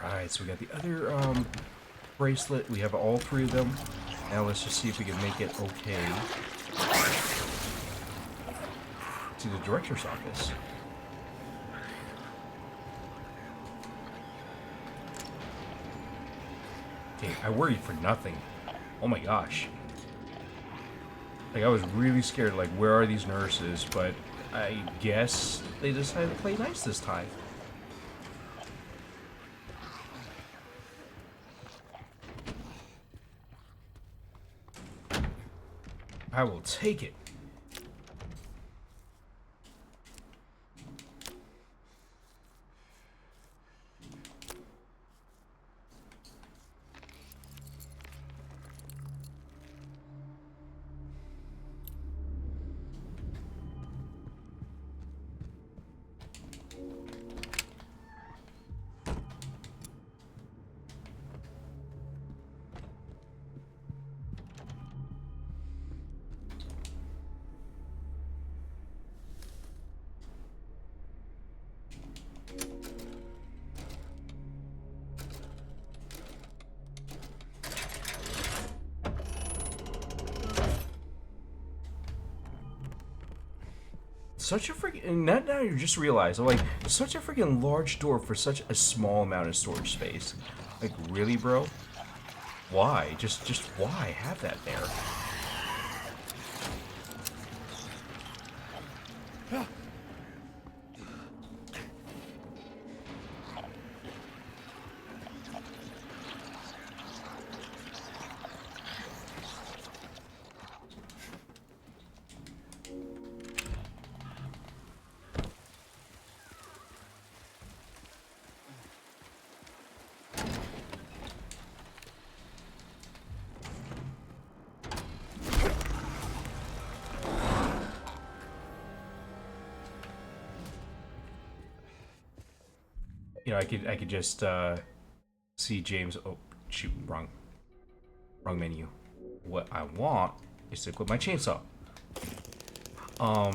Speaker 1: Right, so we got the other bracelet. We have all three of them. Now let's just see if we can make it okay to the director's office. Okay, I worried for nothing. Oh my gosh. Like, I was really scared, like, where are these nurses? But I guess they decided to play nice this time. I will take it. Such a freaking... Now you just realize, like, such a freaking large door for such a small amount of storage space. Like, really, bro? Why? Just why have that there? You know, I could just see James. Oh, shoot, wrong menu. What I want is to equip my chainsaw. I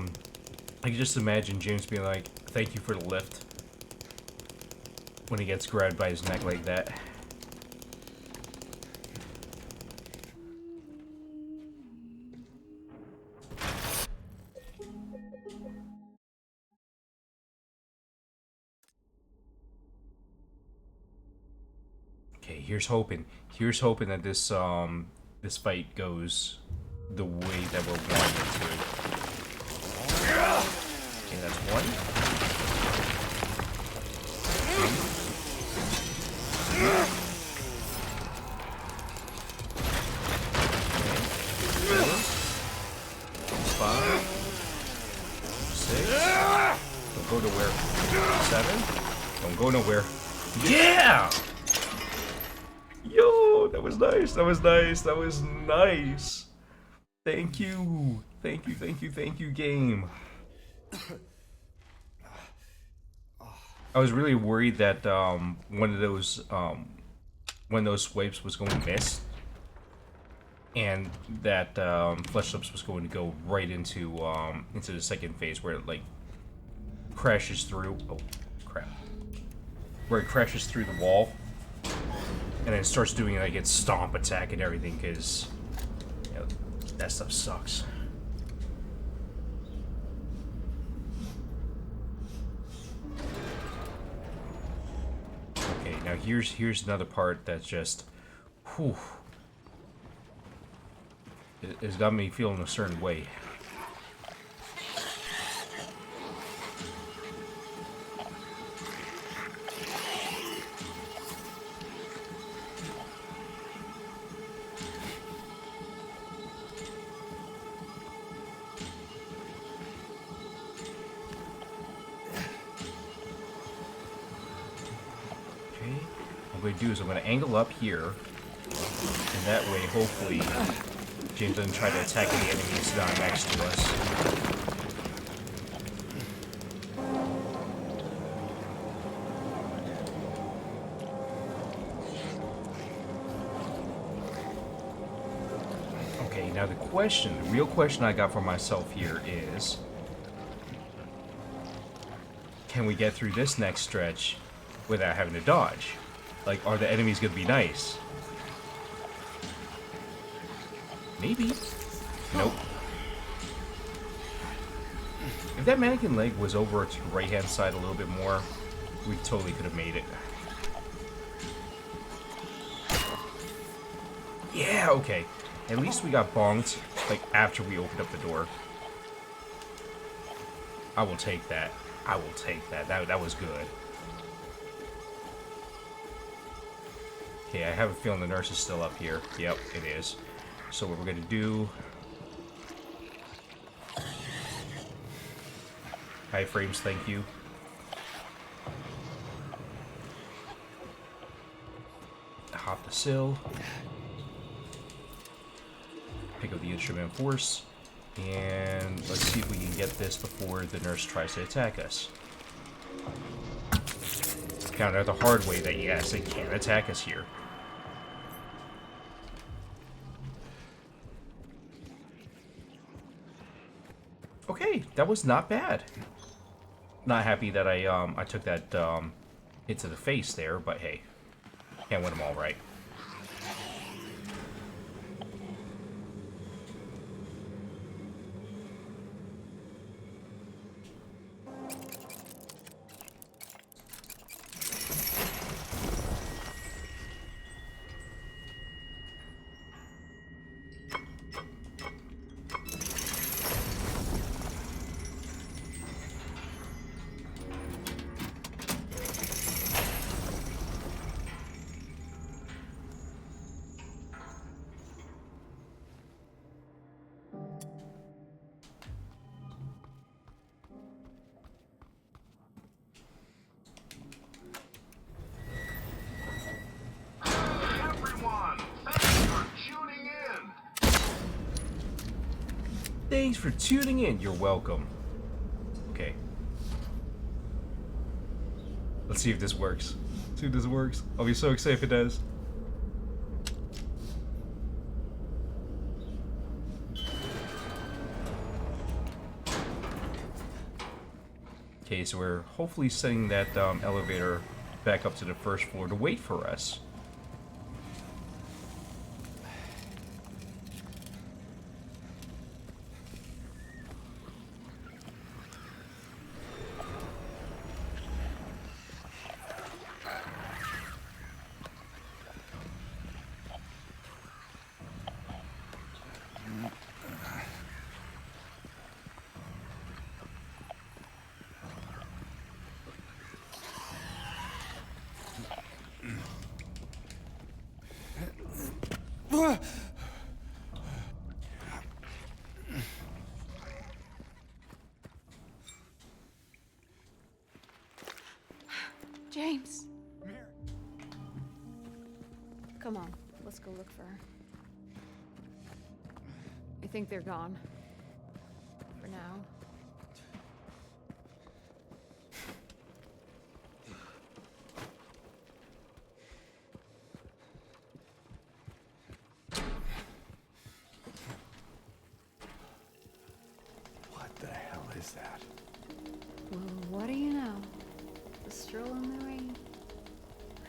Speaker 1: can just imagine James being like, "Thank you for the lift," when he gets grabbed by his neck like that. Okay, here's hoping. Here's hoping that this this fight goes the way that we're wanting it to. Okay, that's one. Five. Six. Don't go nowhere. 7. Don't go nowhere. Yeah! Yo, that was nice. That was nice. That was nice. Thank you. Thank you, thank you, thank you, game. I was really worried that one of those swipes was going to miss, and that flesh lips was going to go right into the second phase where it like crashes through. Oh crap! Where it crashes through the wall, and then starts doing like its stomp attack and everything, because you know, that stuff sucks. Okay, now here's another part that's just, whew, it's got me feeling a certain way. What I'm going to do is I'm going to angle up here and And that way, hopefully, James doesn't try to attack any enemies down next to us. Okay, now the real question I got for myself here is, can we get through this next stretch without having to dodge? Like, are the enemies gonna be nice? Maybe. Nope. If that mannequin leg was over to the right-hand side a little bit more, we totally could have made it. Yeah, okay. At least we got bonked, like, after we opened up the door. I will take that. I will take that. That was good. Okay, I have a feeling the nurse is still up here. Yep, it is. So what we're gonna do... High frames, thank you. Hop the sill. Pick up the instrument force. And let's see if we can get this before the nurse tries to attack us. Found out the hard way that yes, it can attack us here. Okay, that was not bad. Not happy that I took that hit to the face there, but hey, can't win them all, right? Thanks for tuning in. You're welcome. Okay. Let's see if this works. See if this works. I'll be so excited if it does. Okay, so we're hopefully setting that elevator back up to the first floor to wait for us.
Speaker 3: James! Come on, let's go look for her. I think they're gone. For now.
Speaker 2: What the hell is that?
Speaker 3: Well, what do you know? A stroll in the rain.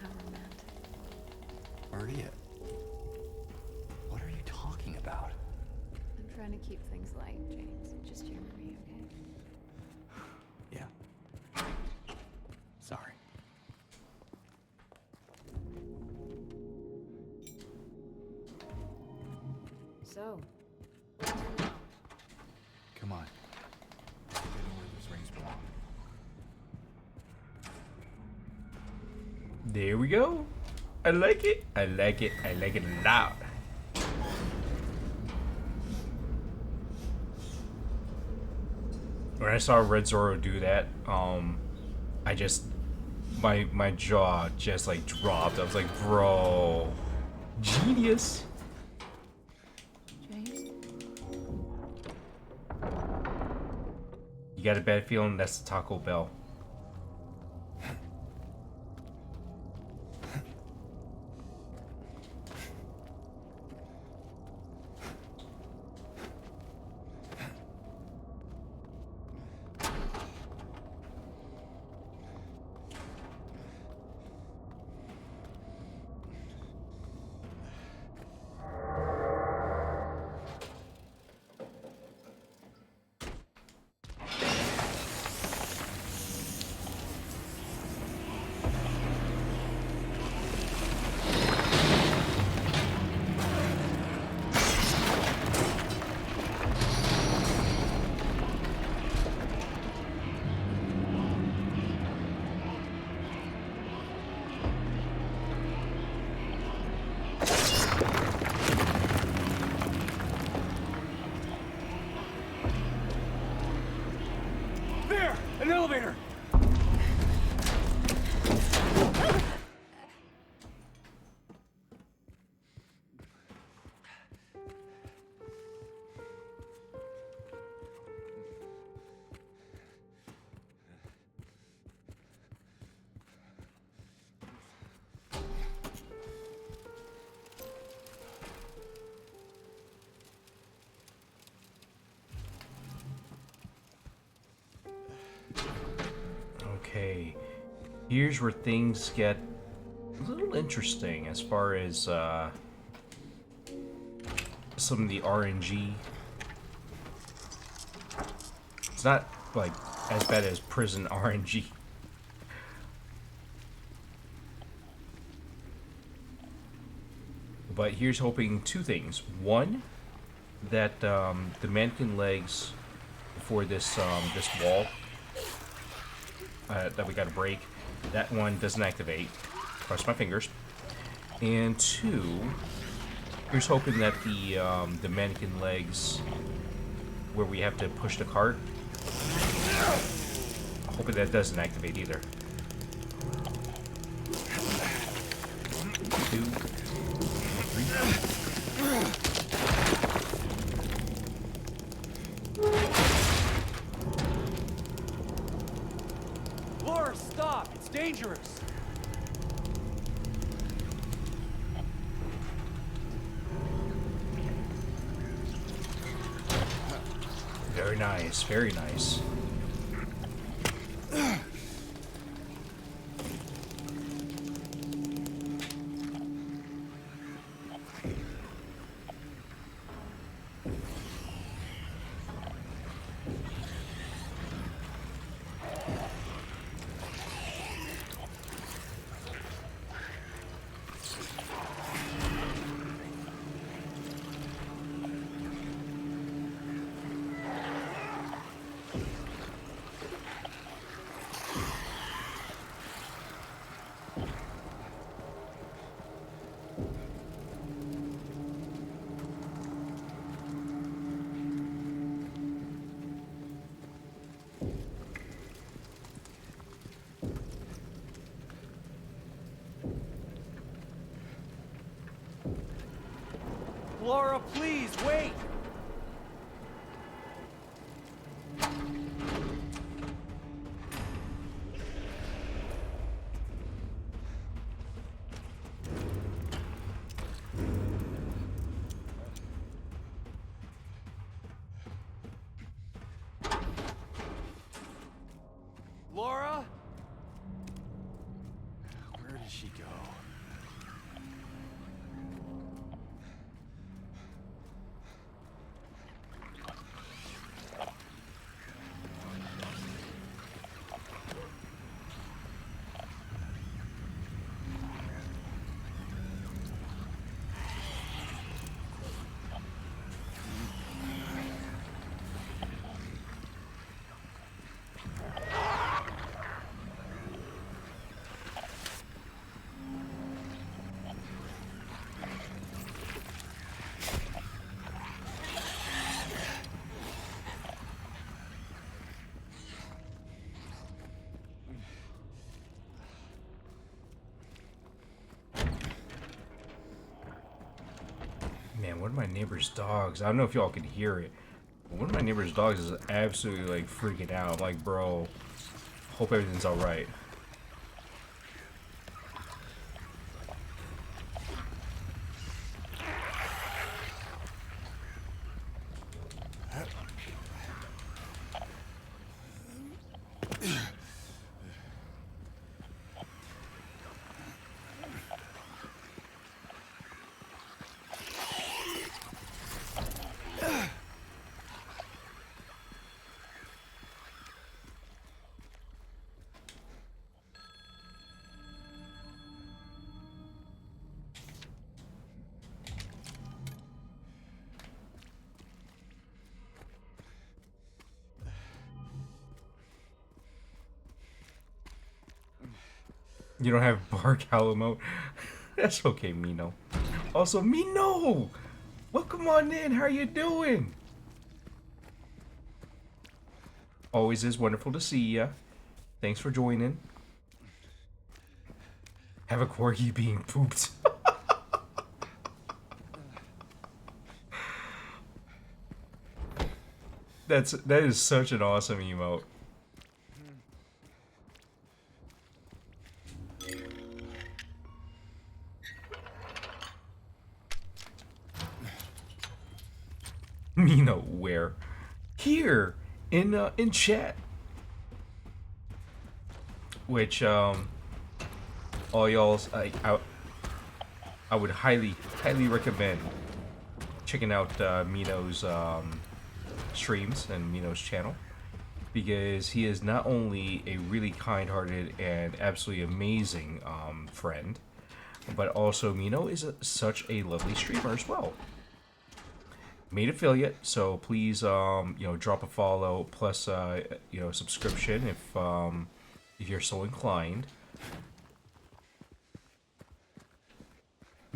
Speaker 3: How romantic.
Speaker 2: Maria, what are you talking about?
Speaker 3: I'm trying to keep things light, James. Just humor me, okay?
Speaker 2: Yeah. Sorry.
Speaker 3: So,
Speaker 2: Come on. Get in where those rings belong.
Speaker 1: There we go. I like it. I like it. I like it a lot. When I saw Red Zoro do that, I just my jaw just like dropped. I was like, bro, genius. You got a bad feeling that's the Taco Bell.
Speaker 4: There! An elevator!
Speaker 1: Okay, here's where things get a little interesting as far as some of the RNG. It's not like as bad as prison RNG. But here's hoping two things. One, that the mannequin legs for this this wall that we got to break, that one doesn't activate. Cross my fingers. And two, here's hoping that the mannequin legs where we have to push the cart, hoping that doesn't activate either. 2, 3.
Speaker 4: Laura, stop! It's dangerous!
Speaker 1: Very nice, very nice.
Speaker 4: Laura, please, wait! Laura?
Speaker 2: Where did she go?
Speaker 1: Man, one of my neighbor's dogs. I don't know if y'all can hear it, One of my neighbor's dogs is absolutely like freaking out. I'm like, bro, hope everything's alright. You don't have bark howl emote? That's okay, Mino. Also, Mino! Welcome on in, how are you doing? Always is wonderful to see ya. Thanks for joining. Have a corgi being pooped. That is such an awesome emote. Mino, where? Here in chat. Which all y'all's I would highly recommend checking out Mino's streams and Mino's channel, because he is not only a really kind-hearted and absolutely amazing friend, but also Mino is such a lovely streamer as well. Made affiliate, so please you know, drop a follow plus you know, subscription if you're so inclined.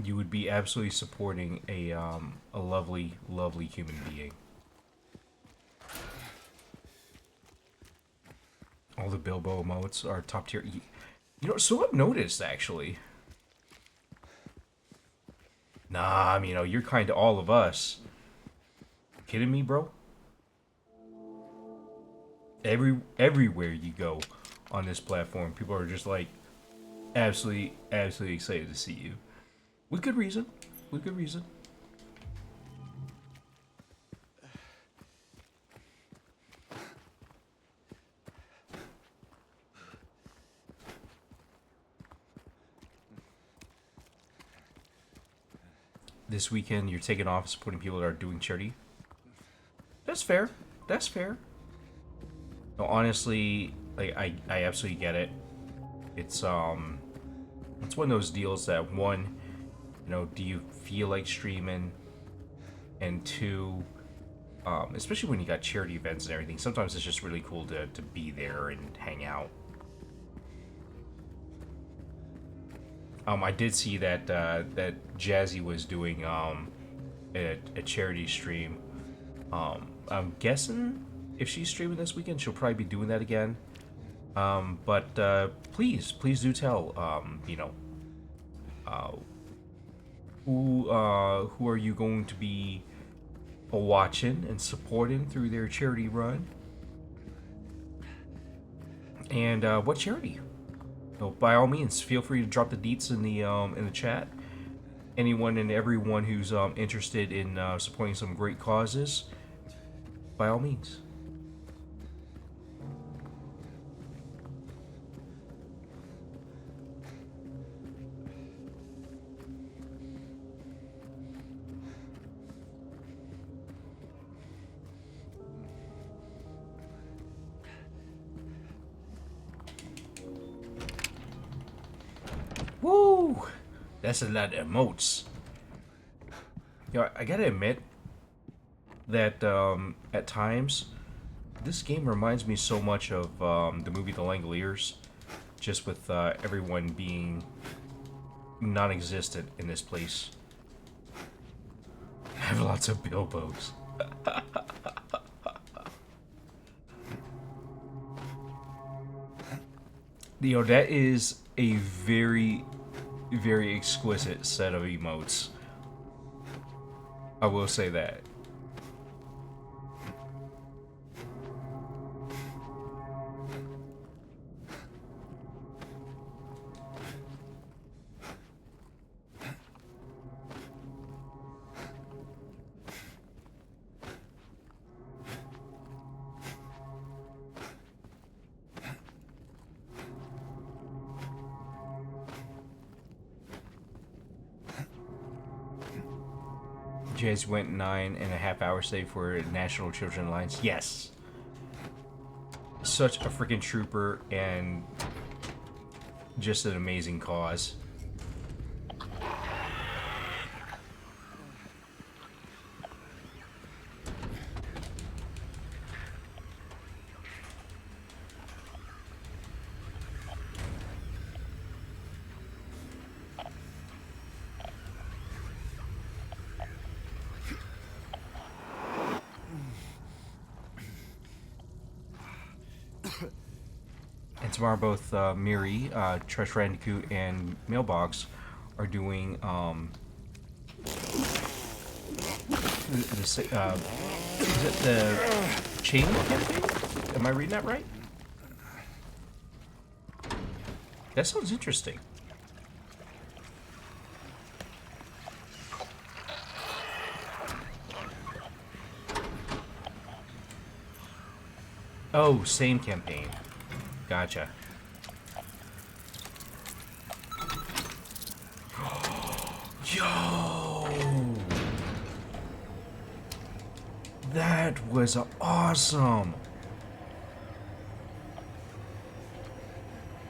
Speaker 1: You would be absolutely supporting a lovely human being. All the Bilbo emotes are top tier. You know, so I've noticed actually. Nah, I mean, you know, you're kind to all of us. Kidding me, bro? Everywhere you go on this platform, people are just like absolutely excited to see you. With good reason. With good reason. This weekend you're taking off supporting people that are doing charity. That's fair. That's fair. No, honestly, like I absolutely get it. It's one of those deals that, one, you know, do you feel like streaming? And two, especially when you got charity events and everything, sometimes it's just really cool to be there and hang out. I did see that that Jazzy was doing a charity stream. I'm guessing if she's streaming this weekend, she'll probably be doing that again. But please do tell, you know, who are you going to be watching and supporting through their charity run, and what charity. So by all means, feel free to drop the deets in the chat. Anyone and everyone who's interested in supporting some great causes, by all means. Woo! That's a lot of emotes. You know, I gotta admit that at times this game reminds me so much of the movie The Langoliers, just with everyone being non-existent in this place. I have lots of Bilbos. You know, that is a very exquisite set of emotes. I will say that. Jazz went 9.5 hours today for National Children Alliance. Yes. Such a freaking trooper and just an amazing cause. And tomorrow, both Miri, Treasure Bandicoot, and Mailbox are doing is it the chain campaign? Am I reading that right? That sounds interesting. Oh, same campaign. Gotcha. Yo! That was awesome!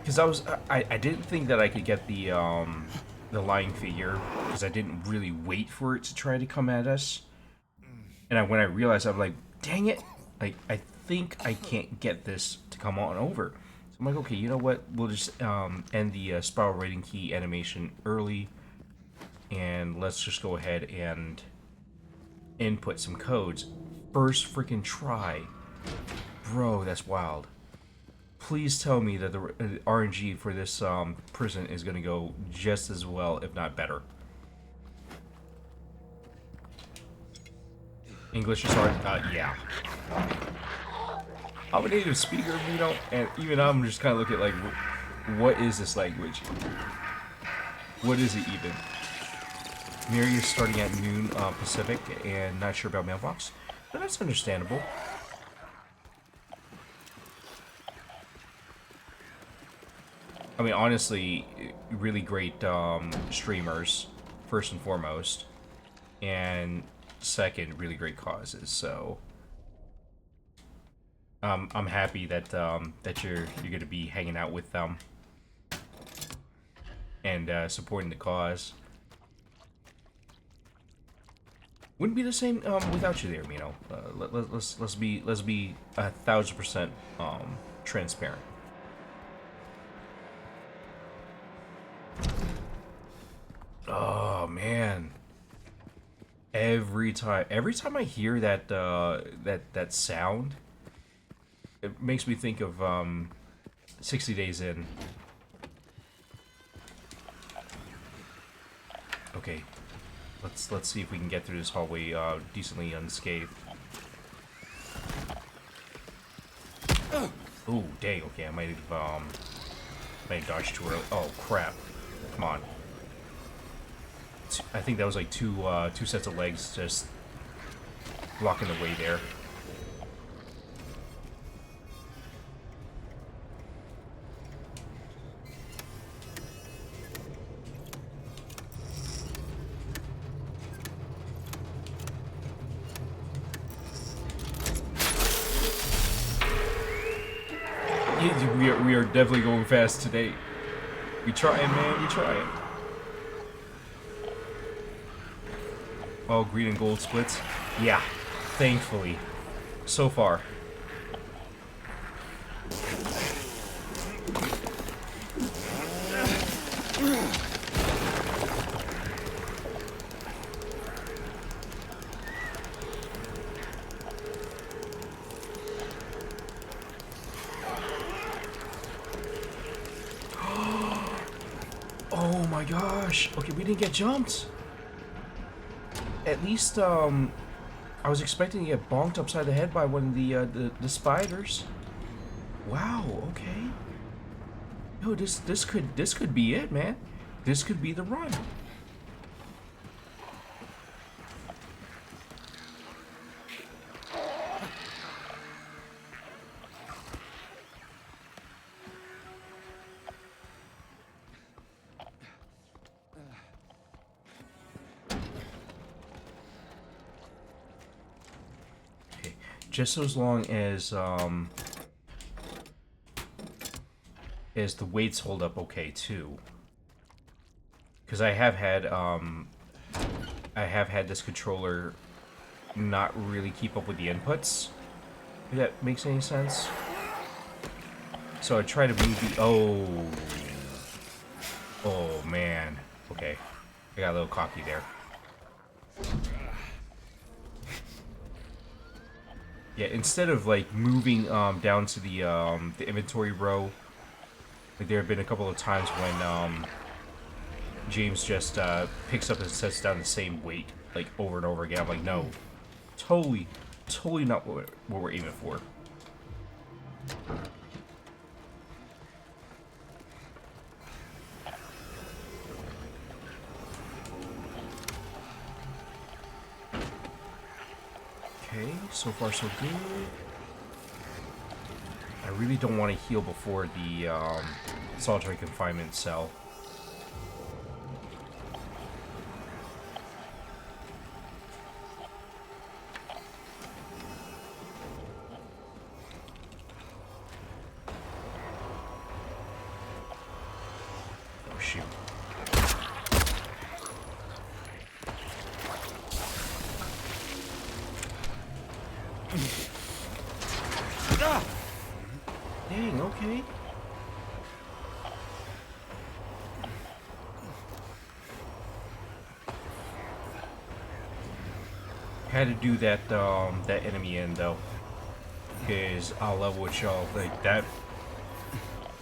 Speaker 1: Because I didn't think that I could get the lying figure, because I didn't really wait for it to try to come at us. And when I realized, I'm like, dang it! Like, I think I can't get this to come on over. So I'm like, okay, you know what? We'll just end the spiral rating key animation early, and let's just go ahead and input some codes. First freaking try. Bro, that's wild. Please tell me that the RNG for this prison is going to go just as well, if not better. English is hard? Yeah. I'm a native speaker, you know, and even I'm just kind of looking at, like, what is this language? What is it even? Miri is starting at noon Pacific and not sure about Mailbox, but that's understandable. I mean, honestly, really great streamers, first and foremost, and second, really great causes. So, I'm happy that that you're going to be hanging out with them and supporting the cause. Wouldn't be the same without you there, Mino. Let's be 1,000% transparent. Oh man! Every time I hear that that sound, it makes me think of 60 Days In. Okay, let's see if we can get through this hallway decently unscathed. Oh dang! Okay, I might have dodged too early. Oh crap! Come on. I think that was like two sets of legs just blocking the way there. Yeah, we are definitely going fast today. We trying, man. We trying. Oh, green and gold splits? Yeah, thankfully. So far. Oh my gosh. Okay, we didn't get jumped. At least, I was expecting to get bonked upside the head by one of the spiders. Wow, okay. Yo, this could be it, man. This could be the run. just as long as the weights hold up okay too. Because I have had this controller not really keep up with the inputs. If that makes any sense. So I try to move the... Oh, man. Okay. I got a little cocky there. Yeah, instead of, like, moving down to the inventory row, like, there have been a couple of times when James just picks up and sets down the same weight, like, over and over again. I'm like, no. Totally not what we're aiming for. Okay, so far so good. I really don't want to heal before the solitary confinement cell. Oh shoot. Dang, okay. Had to do that that enemy in though, because I'll level with y'all like that.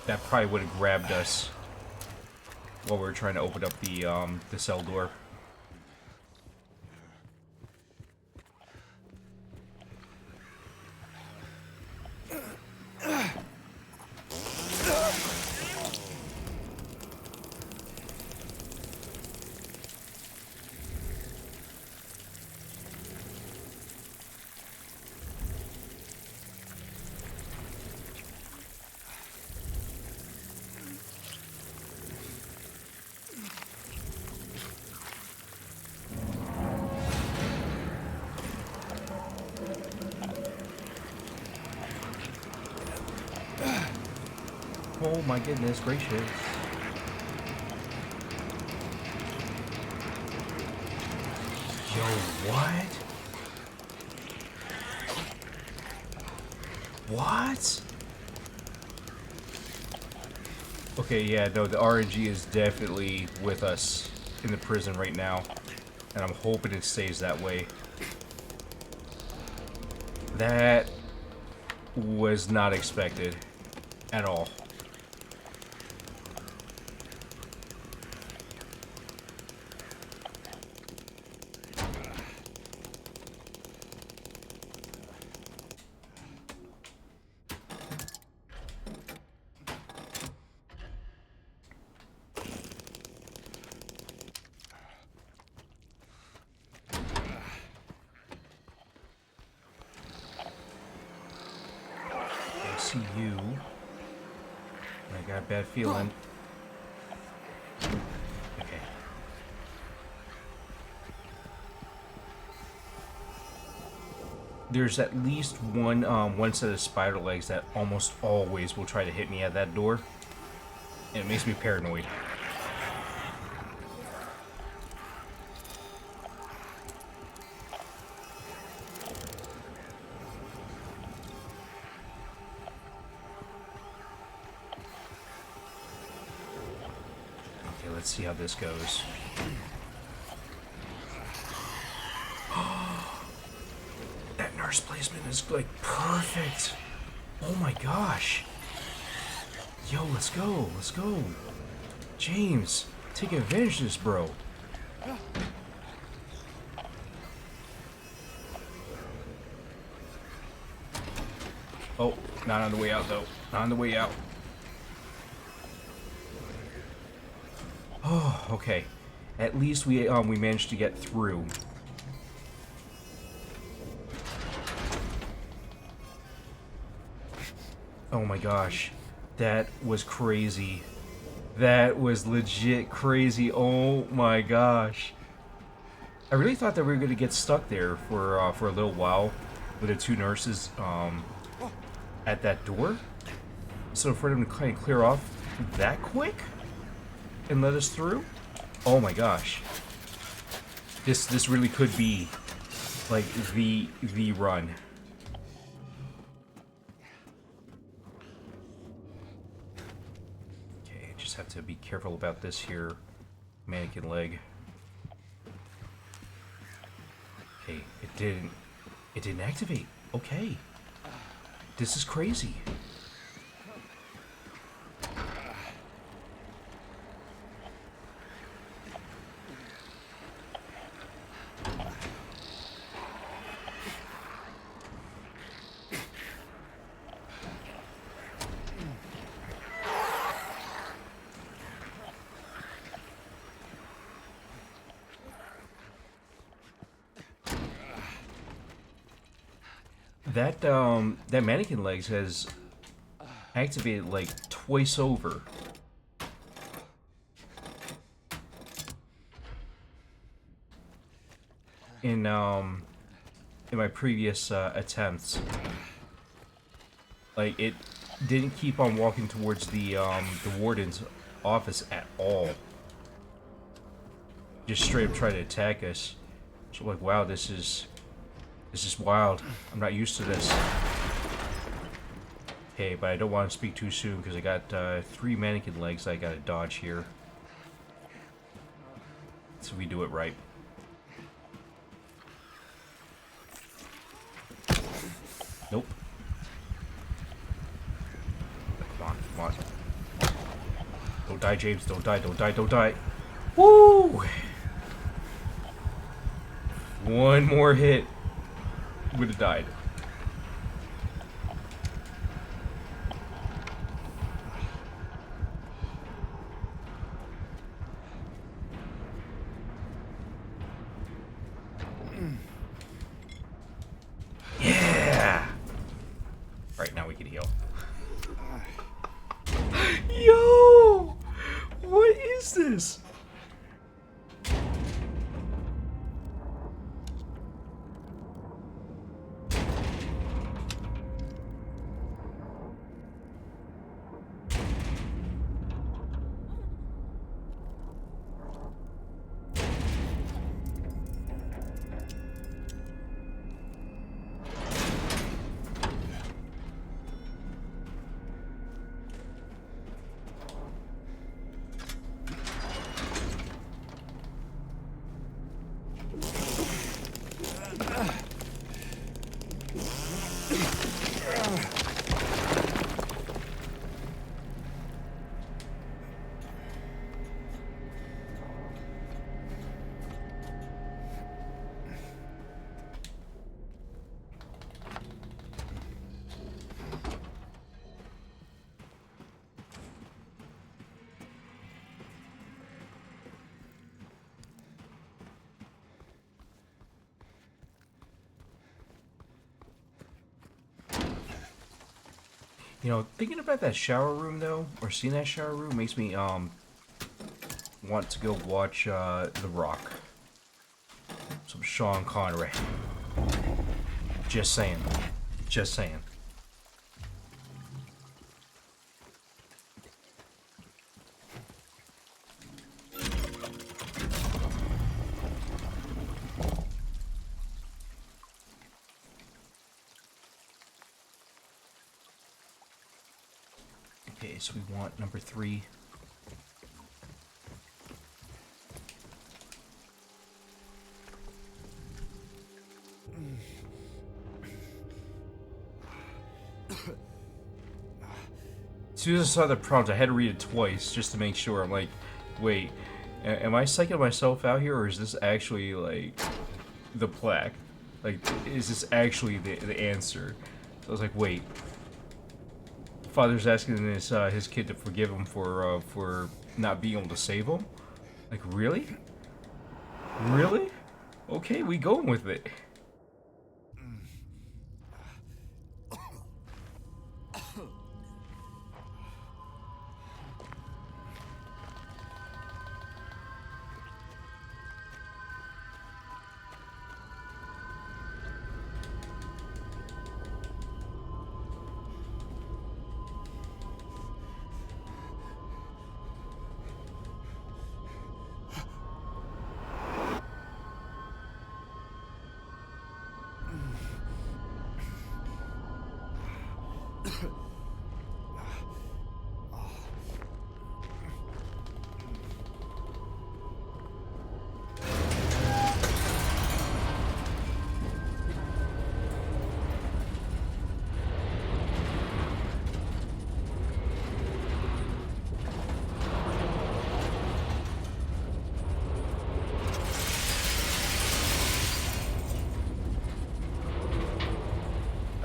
Speaker 1: That probably would have grabbed us while we were trying to open up the cell door. Oh my goodness gracious. Yo, what? What? Okay, yeah, no, the RNG is definitely with us in the prison right now. And I'm hoping it stays that way. That was not expected at all. See you. I got a bad feeling. Okay. There's at least one set of spider legs that almost always will try to hit me at that door. And it makes me paranoid. Let's see how this goes. That nurse placement is like perfect. Oh my gosh. Yo, let's go. Let's go. James, take advantage of this, bro. Oh, not on the way out though. Not on the way out. Oh, okay. At least we managed to get through. Oh my gosh. That was crazy. That was legit crazy. Oh my gosh. I really thought that we were going to get stuck there for a little while with the two nurses at that door. So for them to kind of clear off that quick and let us through, oh my gosh, this really could be like the run. Okay, just have to be careful about this here mannequin leg. Okay, it didn't activate. Okay, this is crazy. That mannequin legs has activated like twice over. In my previous attempts. Like it didn't keep on walking towards the warden's office at all. Just straight up tried to attack us. So like, wow, this is wild. I'm not used to this. Okay, but I don't want to speak too soon because I got 3 mannequin legs I gotta dodge here. So we do it right. Nope. Come on, come on. Don't die, James. Don't die, don't die, don't die. Woo! One more hit. Would have died. Yeah! Right, now we can heal. Yo! What is this? You know, thinking about that shower room though, or seeing that shower room makes me want to go watch The Rock. Some Sean Connery. Just saying. Just saying. Okay, so we want number 3. As soon as I saw the prompt, I had to read it twice just to make sure. I'm like, wait, am I psyching myself out here, or is this actually, like, the plaque? Like, is this actually the answer? So I was like, wait. Father's asking his kid to forgive him for not being able to save him? Like, really? Really? Okay, we going with it.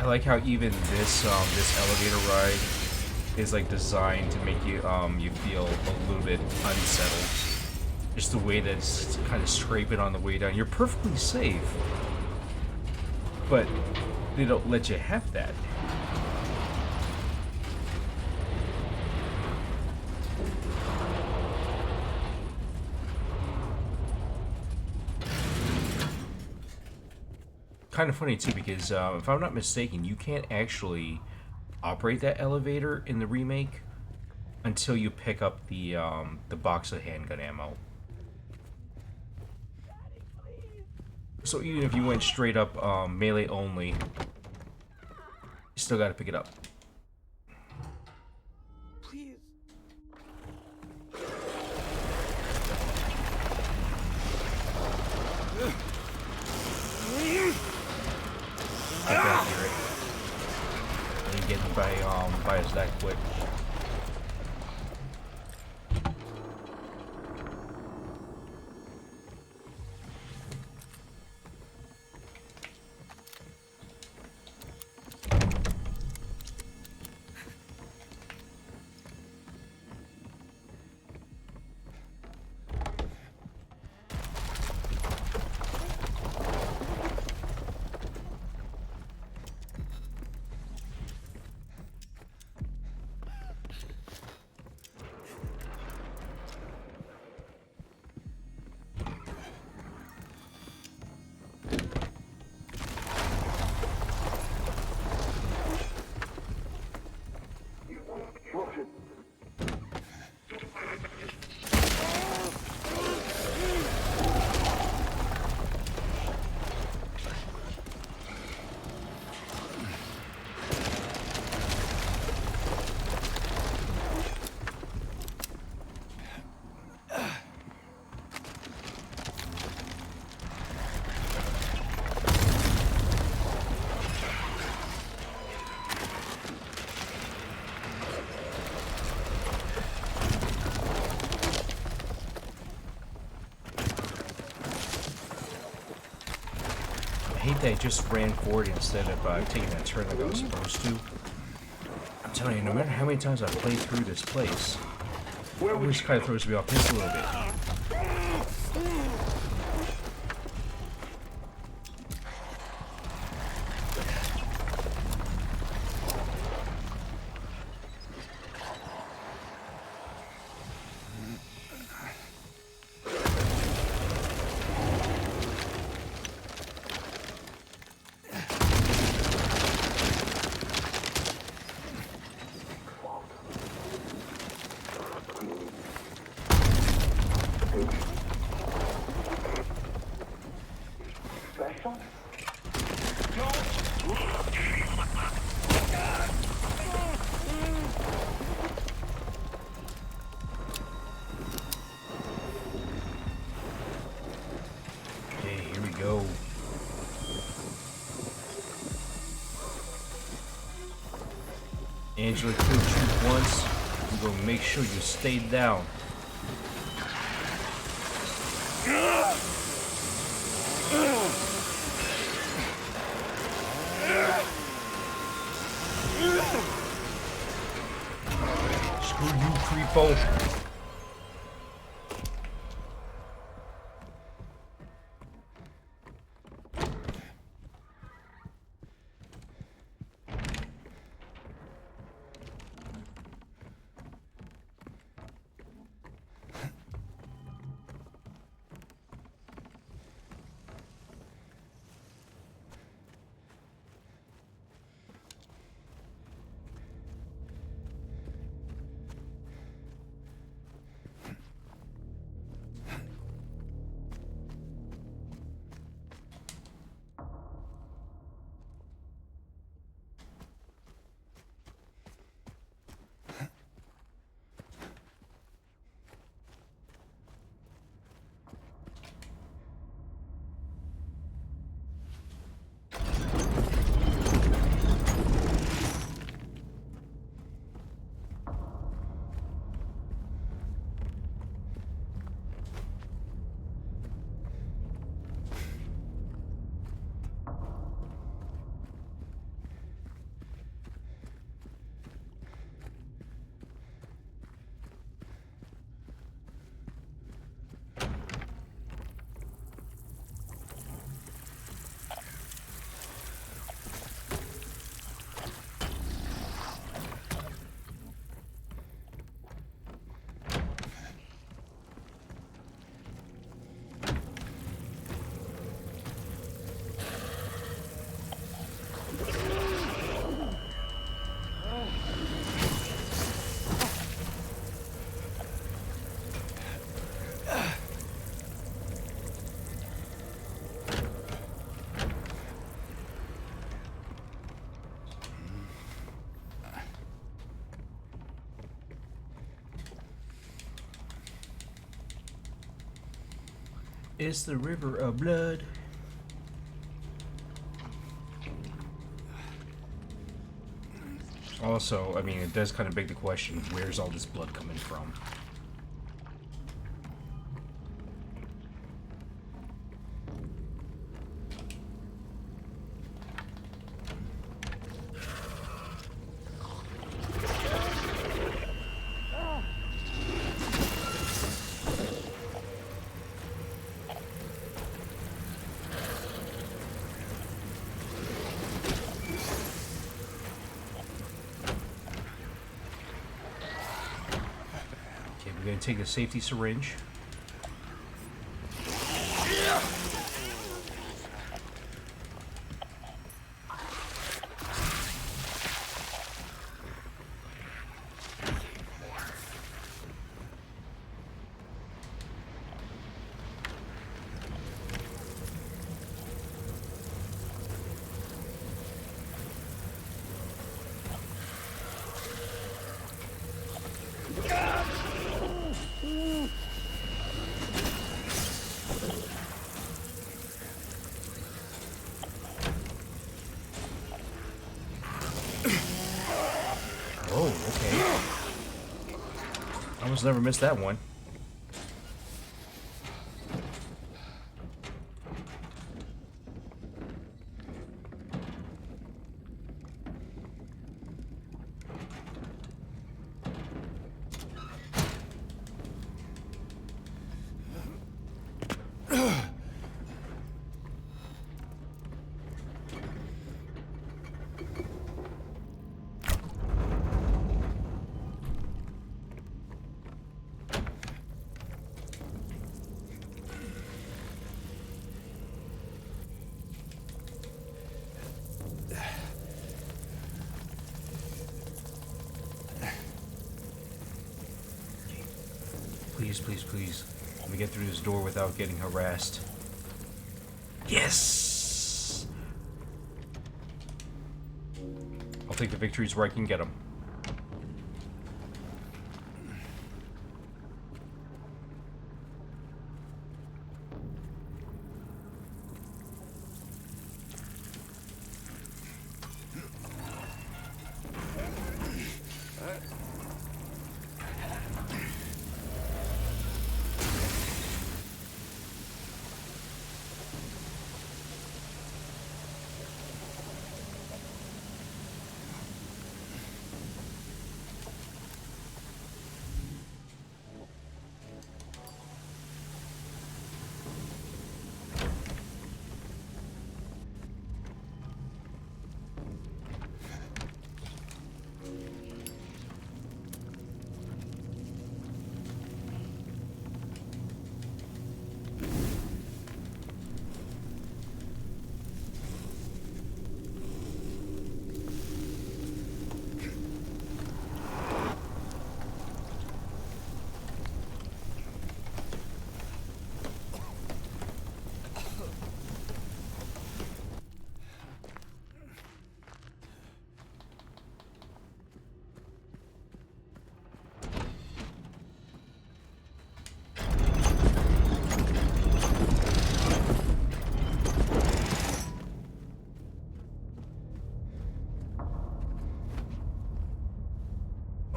Speaker 1: like how even this elevator ride is like designed to make you you feel a little bit unsettled. Just the way that it's kind of scraping on the way down. You're perfectly safe, but they don't let you have that. Kind of funny too, because if I'm not mistaken, you can't actually operate that elevator in the remake until you pick up the box of handgun ammo. So even if you went straight up melee only, you still got to pick it up.
Speaker 2: Please.
Speaker 1: Get back here, right? You ain't getting by us that quick. I hate that I just ran forward instead of taking that turn like I was supposed to. I'm telling you, no matter how many times I play through this place, it always kind of throws me off just a little bit. Okay, here we go. Angela killed you once. I'm gonna make sure you stay down. Screw you, creepo. It's the river of blood. Also, I mean, it does kind of beg the question, where's all this blood coming from? We're gonna take the safety syringe. Oh, okay. I almost never missed that one. Please, please, please. Let me get through this door without getting harassed. Yes! I'll take the victories where I can get them.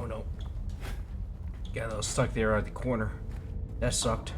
Speaker 1: Oh no. Got a little stuck there at the corner. That sucked.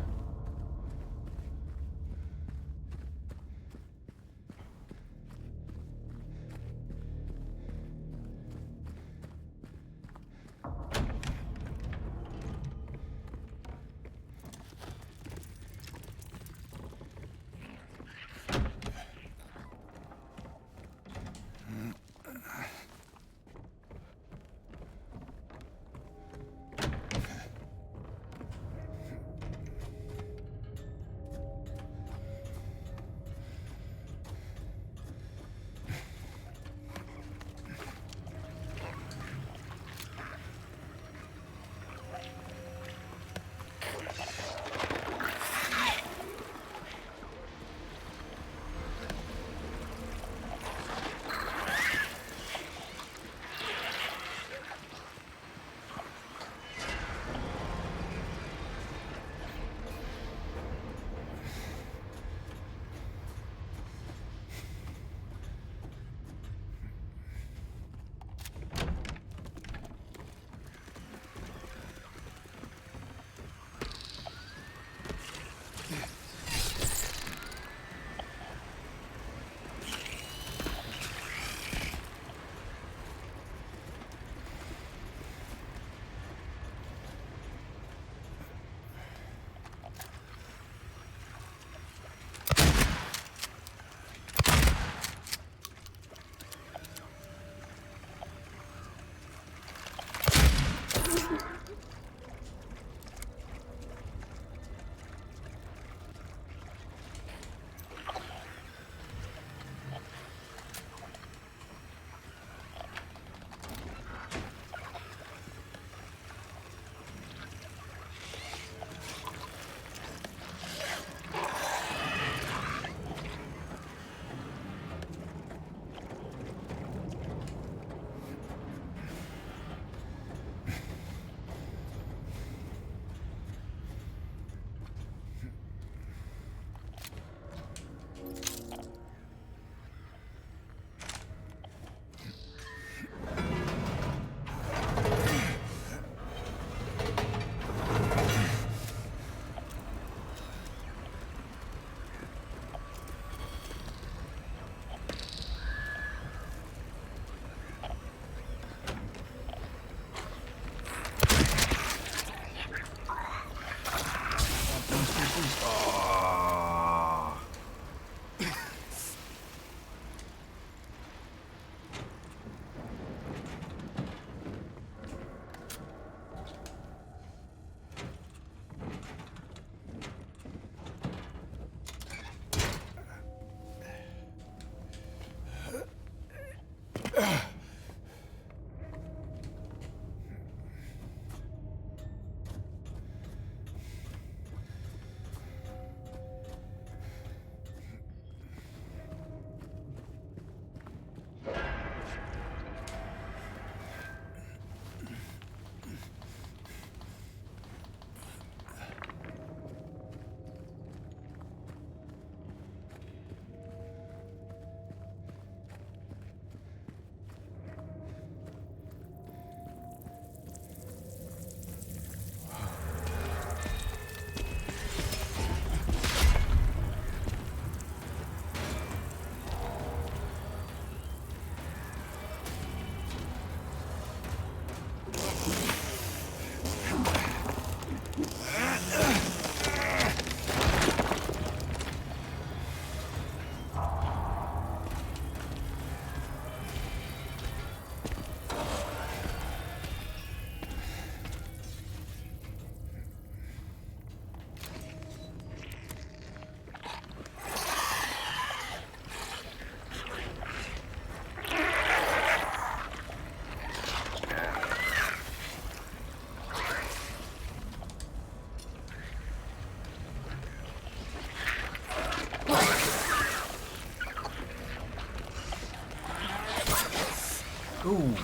Speaker 1: Ooh.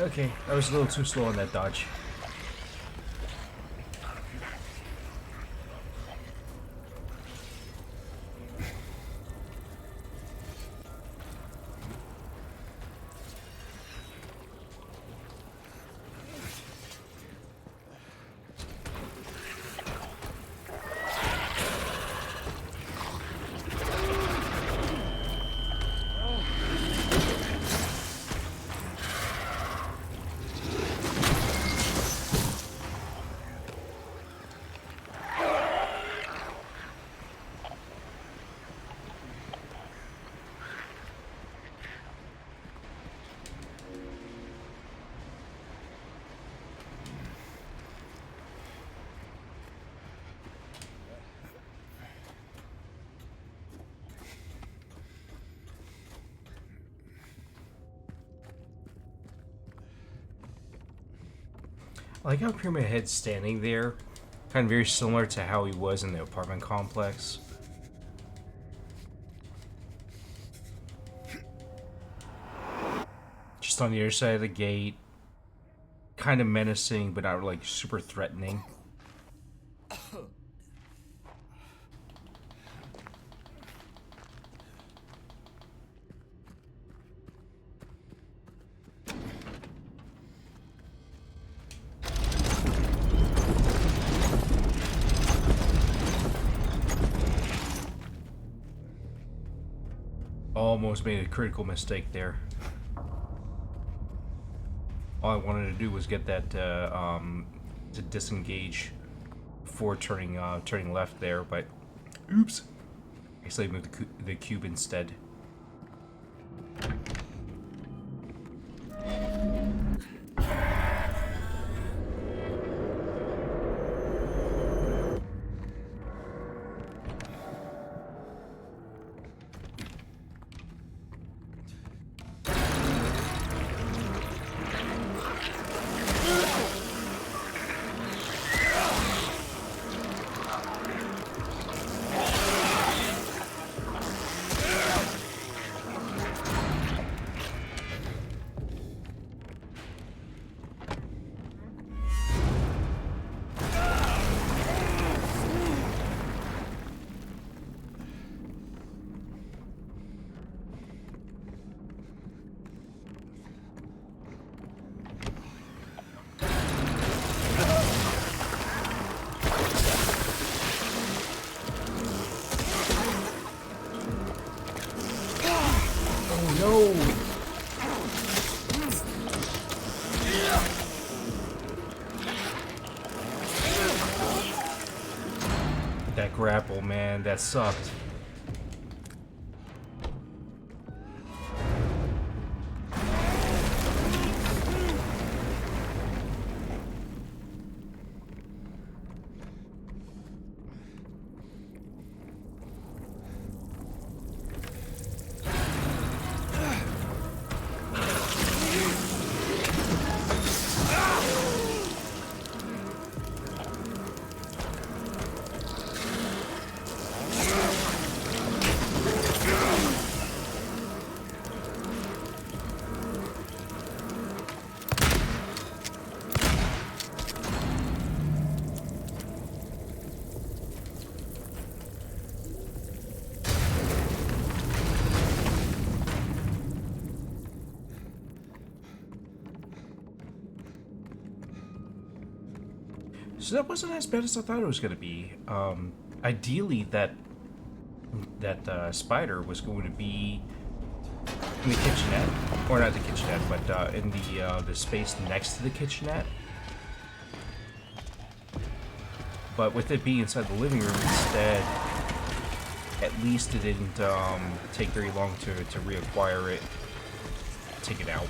Speaker 1: Okay, I was a little too slow on that dodge. I like how Pyramid Head's standing there, kind of very similar to how he was in the apartment complex. Just on the other side of the gate, kind of menacing, but not like super threatening. Almost made a critical mistake there. All I wanted to do was get that to disengage before turning left there, but oops! I guess I moved the cube instead. No! That grapple, man, that sucked. So that wasn't as bad as I thought it was going to be. Ideally, that spider was going to be in the kitchenette, or not the kitchenette, but in the space next to the kitchenette. But with it being inside the living room instead, at least it didn't take very long to reacquire it, take it out.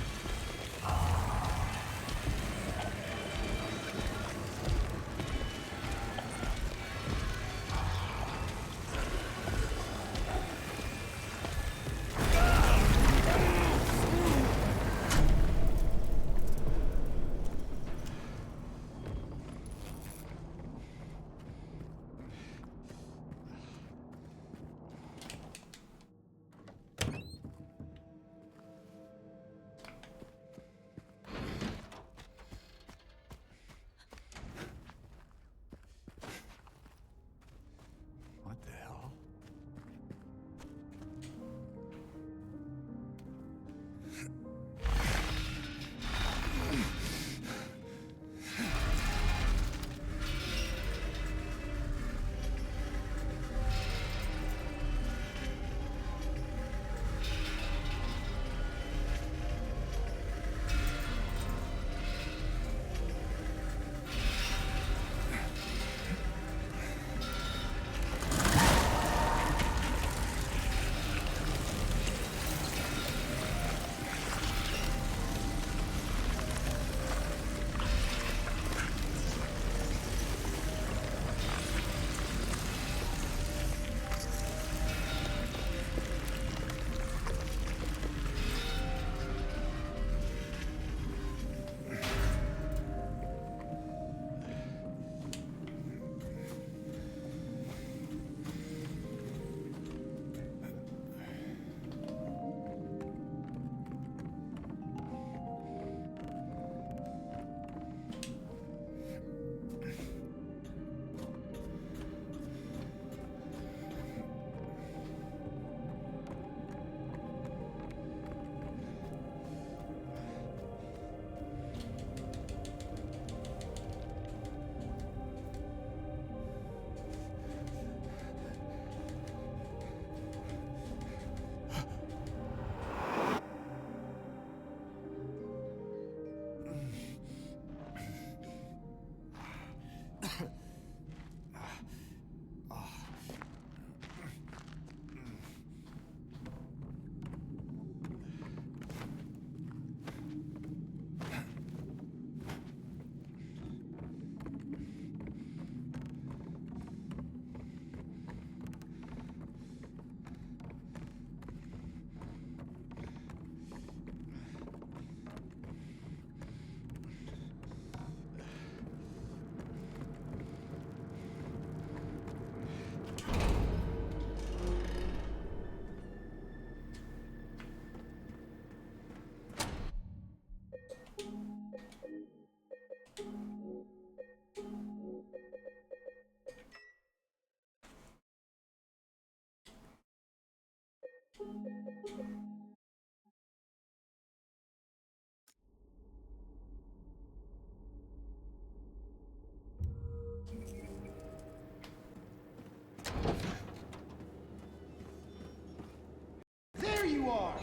Speaker 5: There you are!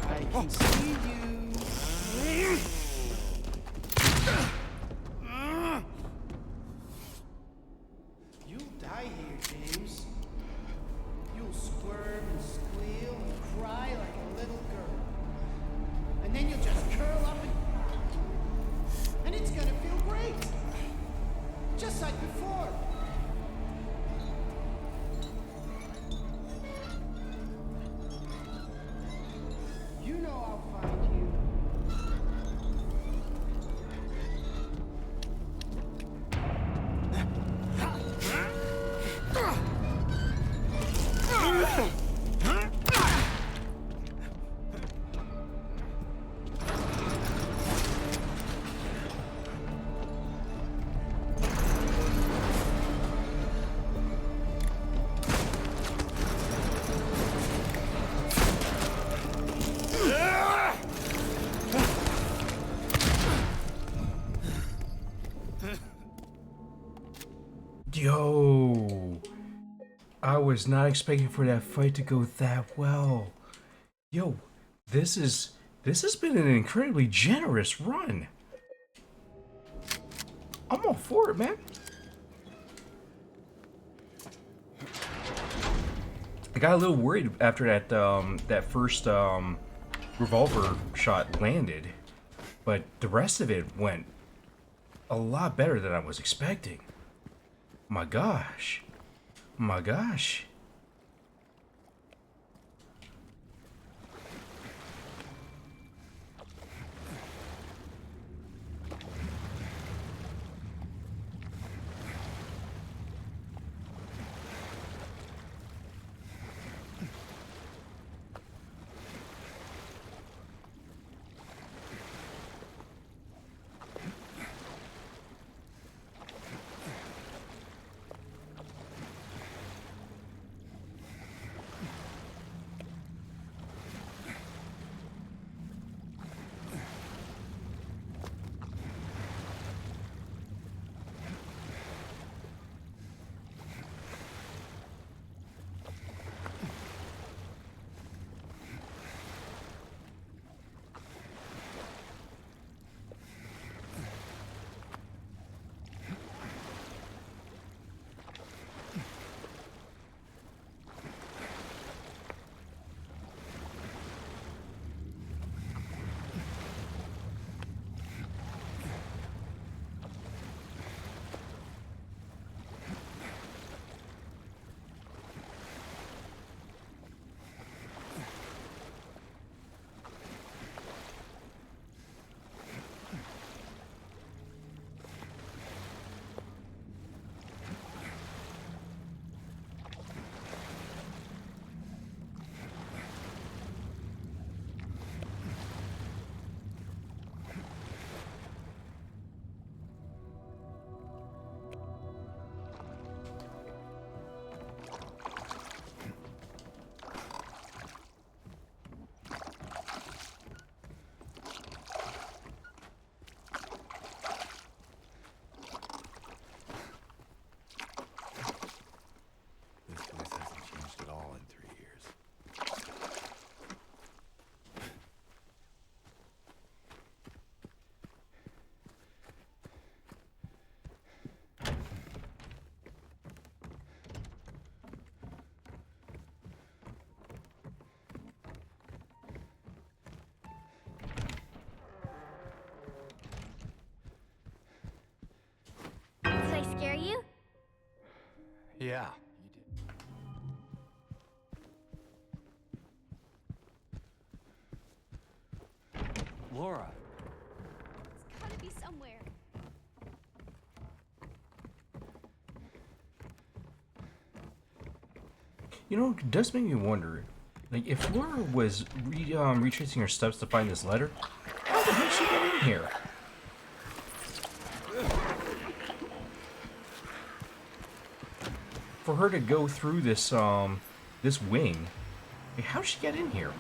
Speaker 5: I can see you. You'll die here, James. You'll squirm and squeal and cry like a little girl. And then you'll just curl up and it's gonna feel great. Just like before. You know I'll find you.
Speaker 1: Yo, I was not expecting for that fight to go that well. Yo, this has been an incredibly generous run. I'm all for it, man. I got a little worried after that that first revolver shot landed, but the rest of it went a lot better than I was expecting. My gosh. My gosh.
Speaker 3: Scare you?
Speaker 2: Yeah, you did.
Speaker 4: Laura.
Speaker 3: It's gotta be somewhere.
Speaker 1: You know, it does make me wonder, like, if Laura was retracing her steps to find this letter, how the heck did she get in here? for her to go through this this wing. Hey, how'd she get in here?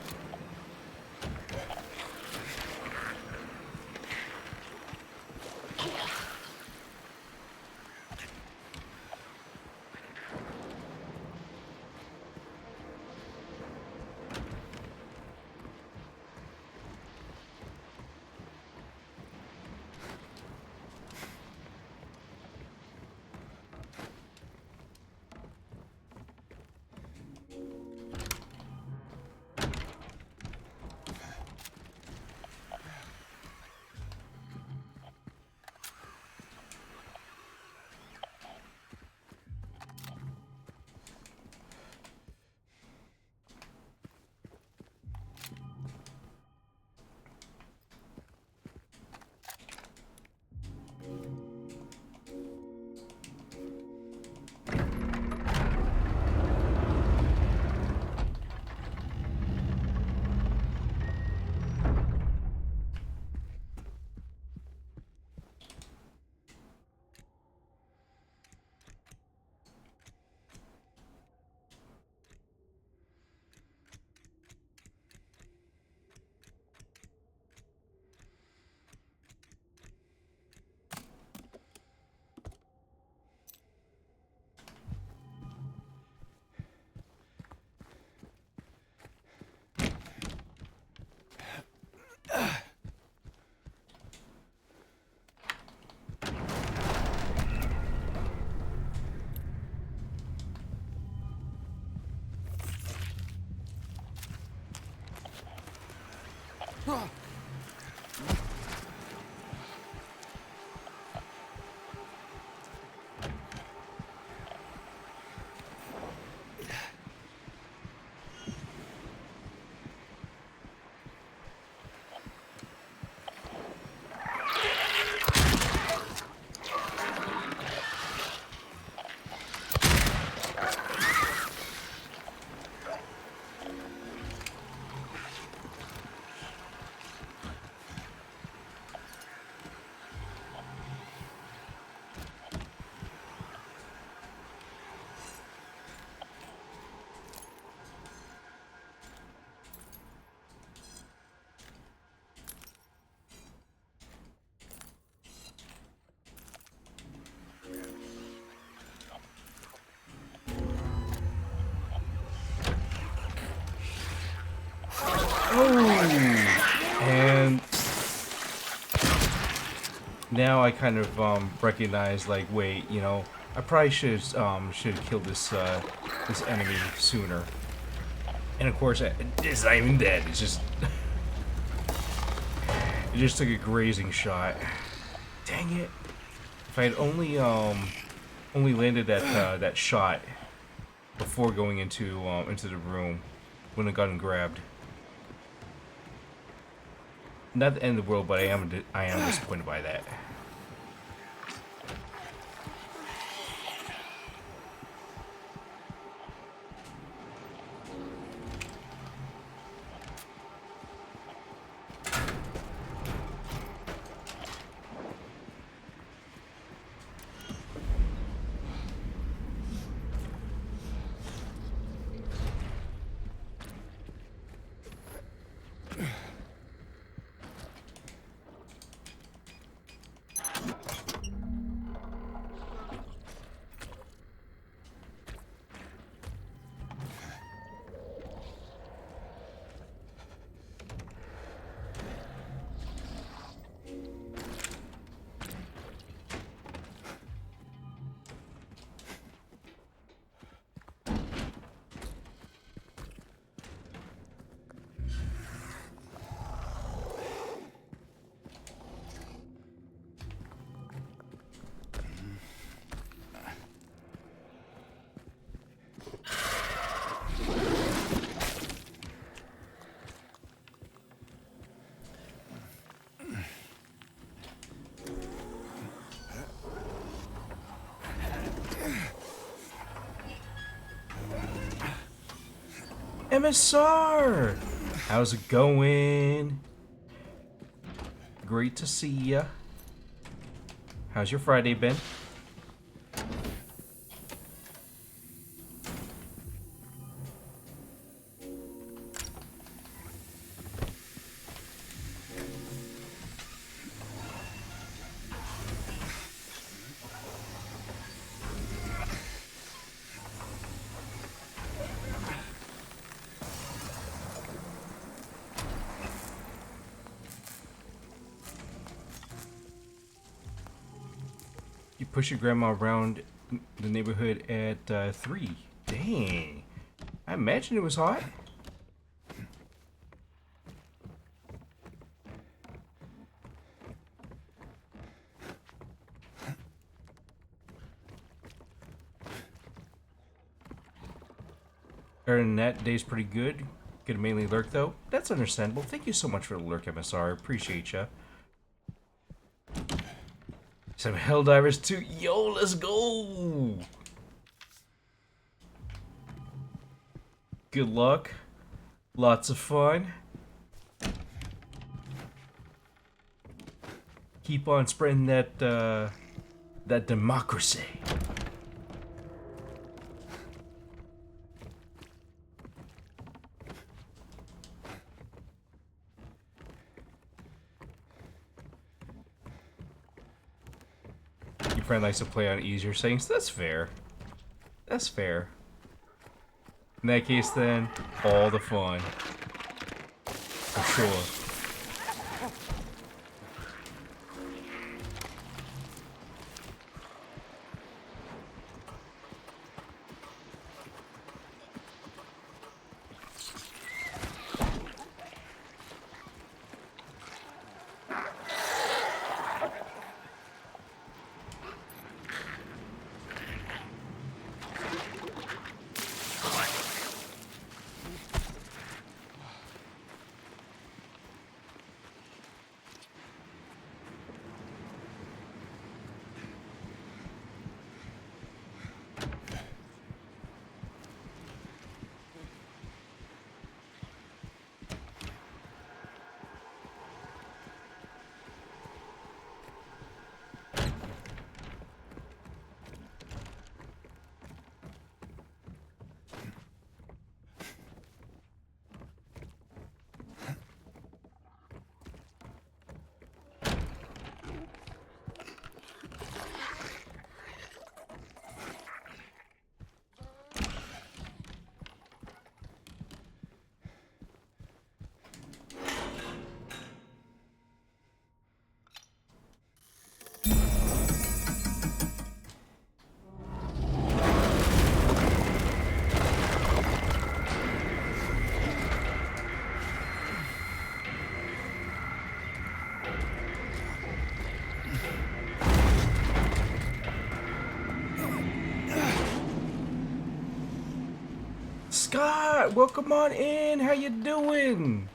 Speaker 1: And now I kind of recognize, like, wait, you know, I probably should have killed this this enemy sooner. And of course, it's not even dead. It's just it just took a grazing shot. Dang it! If I had only landed that that shot before going into the room, wouldn't have gotten grabbed. Not the end of the world, but I am disappointed by that. MSR! How's it going? Great to see ya. How's your Friday been? push your grandma around the neighborhood at 3. Dang. I imagine it was hot. Other than that, day's pretty good. Gonna mainly lurk though. That's understandable. Thank you so much for the lurk, MSR. Appreciate ya. Some Helldivers too. Yo, let's go! Good luck. Lots of fun. Keep on spreading that that democracy. Your friend likes to play on easier settings. That's fair. That's fair. In that case, then, all the fun. For sure. Scott, welcome on in. How you doing?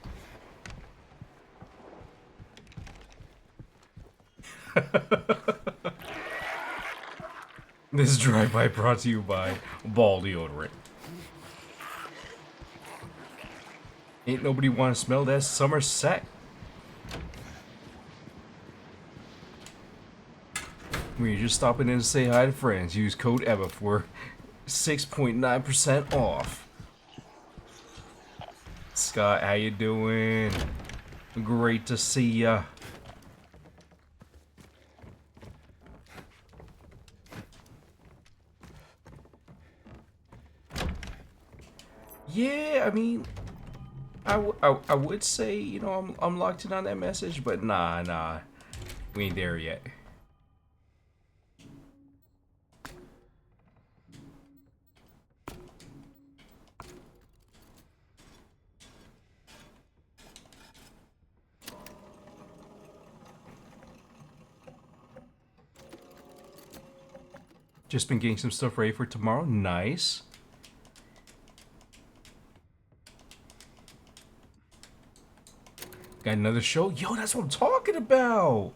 Speaker 1: This drive-by brought to you by Ball Deodorant. Ain't nobody want to smell that summer sack. When you're just stopping in to say hi to friends, use code EVA for 6.9% off. Scott, how you doing? Great to see ya. Yeah, I mean, I would say, you know, I'm locked in on that message, but nah, we ain't there yet. Just been getting some stuff ready for tomorrow. Nice. Got another show? Yo, that's what I'm talking about!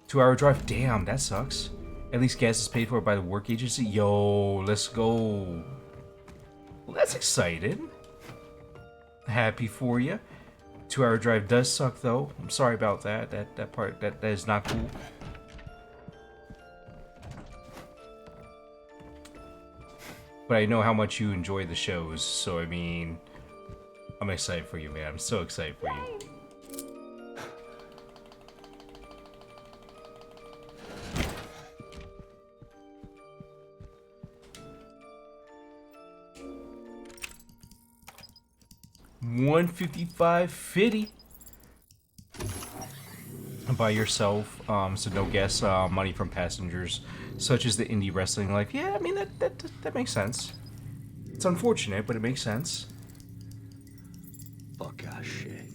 Speaker 1: 2-hour drive? Damn, that sucks. At least gas is paid for by the work agency. Yo, let's go. Well, that's exciting. Happy for you. 2-hour drive does suck, though. I'm sorry about that. That part, that is not cool. But I know how much you enjoy the shows, so I mean, I'm excited for you, man. I'm so excited for you. $155.50. by yourself, so no gas money from passengers, such as the indie wrestling life. Yeah, I mean that makes sense. It's unfortunate, but it makes sense.
Speaker 2: Fuck ah shit.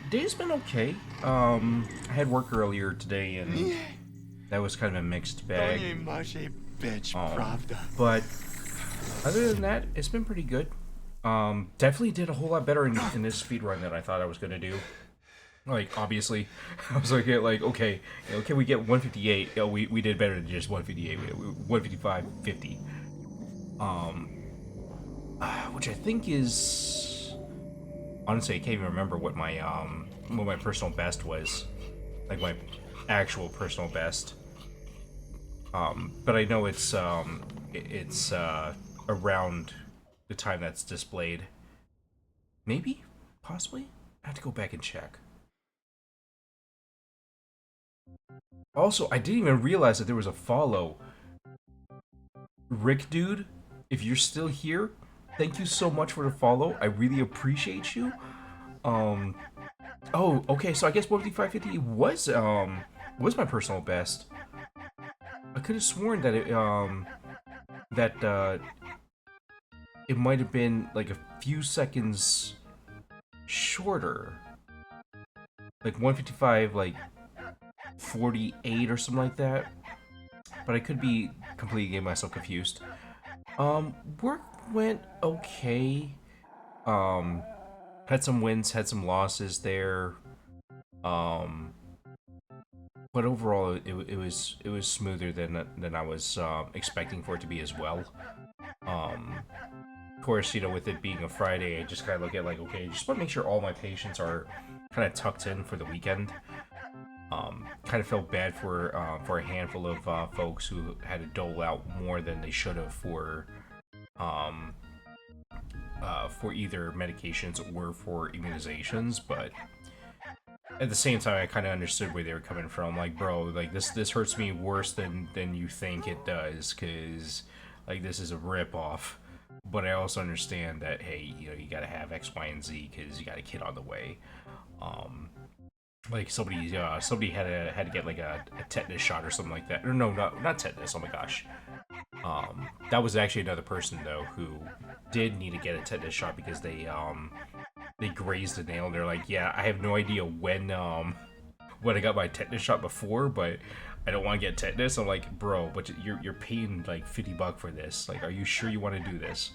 Speaker 1: Day's been okay. I had work earlier today, and that was kind of a mixed bag. But other than that, it's been pretty good. Definitely did a whole lot better in this speed run than I thought I was gonna do. Like, obviously, I was like, okay, can we get 158? Oh, we did better than just 158. 155, 50. Which I think is, honestly, I can't even remember what my personal best was, like my actual personal best. But I know it's around the time that's displayed. Maybe, possibly. I have to go back and check. Also, I didn't even realize that there was a follow. Rick Dude, if you're still here, thank you so much for the follow. I really appreciate you. Oh, okay, so I guess 15550 was my personal best. I could have sworn that it might have been like a few seconds shorter. Like 155 like 48 or something like that. But I could be completely getting myself confused. Work went okay. Had some wins, had some losses there. But overall, it was smoother than I was expecting for it to be as well. Of course, you know, with it being a Friday, I just kind of look at like, okay, just want to make sure all my patients are kind of tucked in for the weekend. Kind of felt bad for a handful of folks who had to dole out more than they should have for either medications or for immunizations, but at the same time, I kind of understood where they were coming from. Like, bro, like this hurts me worse than you think it does, cause like this is a rip-off. But I also understand that, hey, you know, you gotta have X, Y, and Z because you got a kid on the way. Like somebody had to get like a tetanus shot or something like that. Or no, not tetanus. Oh my gosh. That was actually another person though who did need to get a tetanus shot because they grazed a nail. And they're like, yeah, I have no idea when I got my tetanus shot before, but I don't want to get tetanus. I'm like, bro, but you're paying like $50 for this. Like, are you sure you want to do this?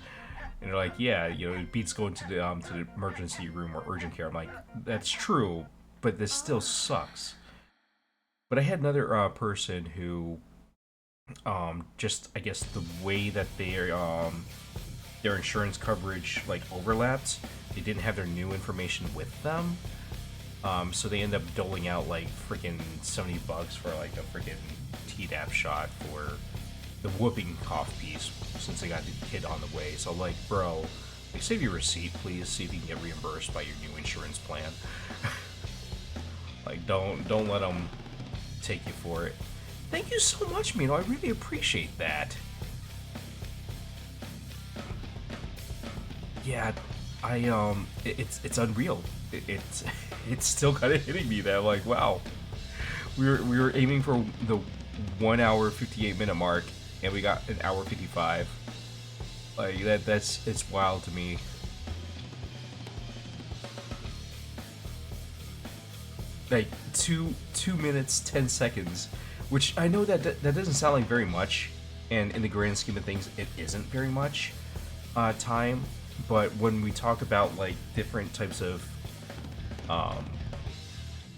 Speaker 1: And they're like, yeah, you know, it beats going to the emergency room or urgent care. I'm like, that's true, but this still sucks. But I had another person who, just I guess the way that their insurance coverage like overlapped, they didn't have their new information with them. So they end up doling out like freaking $70 for like a freaking Tdap shot for the whooping cough piece since they got the kid on the way. So like, bro, like save your receipt, please. See if you can get reimbursed by your new insurance plan. Like, don't let them take you for it. Thank you so much, Mino. I really appreciate that. Yeah, it's unreal. It's still kind of hitting me that I'm like, wow, we were aiming for the 1 hour 58-minute mark, and we got an hour 55. Like it's wild to me. Like 2 minutes 10 seconds, which I know that doesn't sound like very much, and in the grand scheme of things, it isn't very much time. But when we talk about like different types of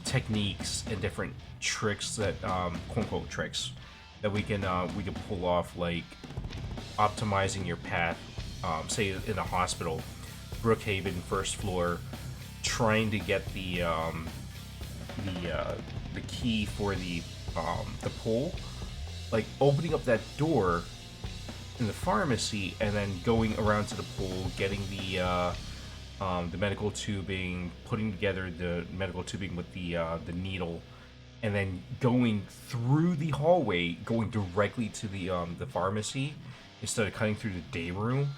Speaker 1: techniques and different tricks that quote unquote tricks that we can pull off, like optimizing your path, say in a hospital, Brookhaven first floor, trying to get the key for the pole, like opening up that door in the pharmacy and then going around to the pool, getting the medical tubing, putting together the medical tubing with the needle, and then going through the hallway, going directly to the pharmacy instead of cutting through the day room.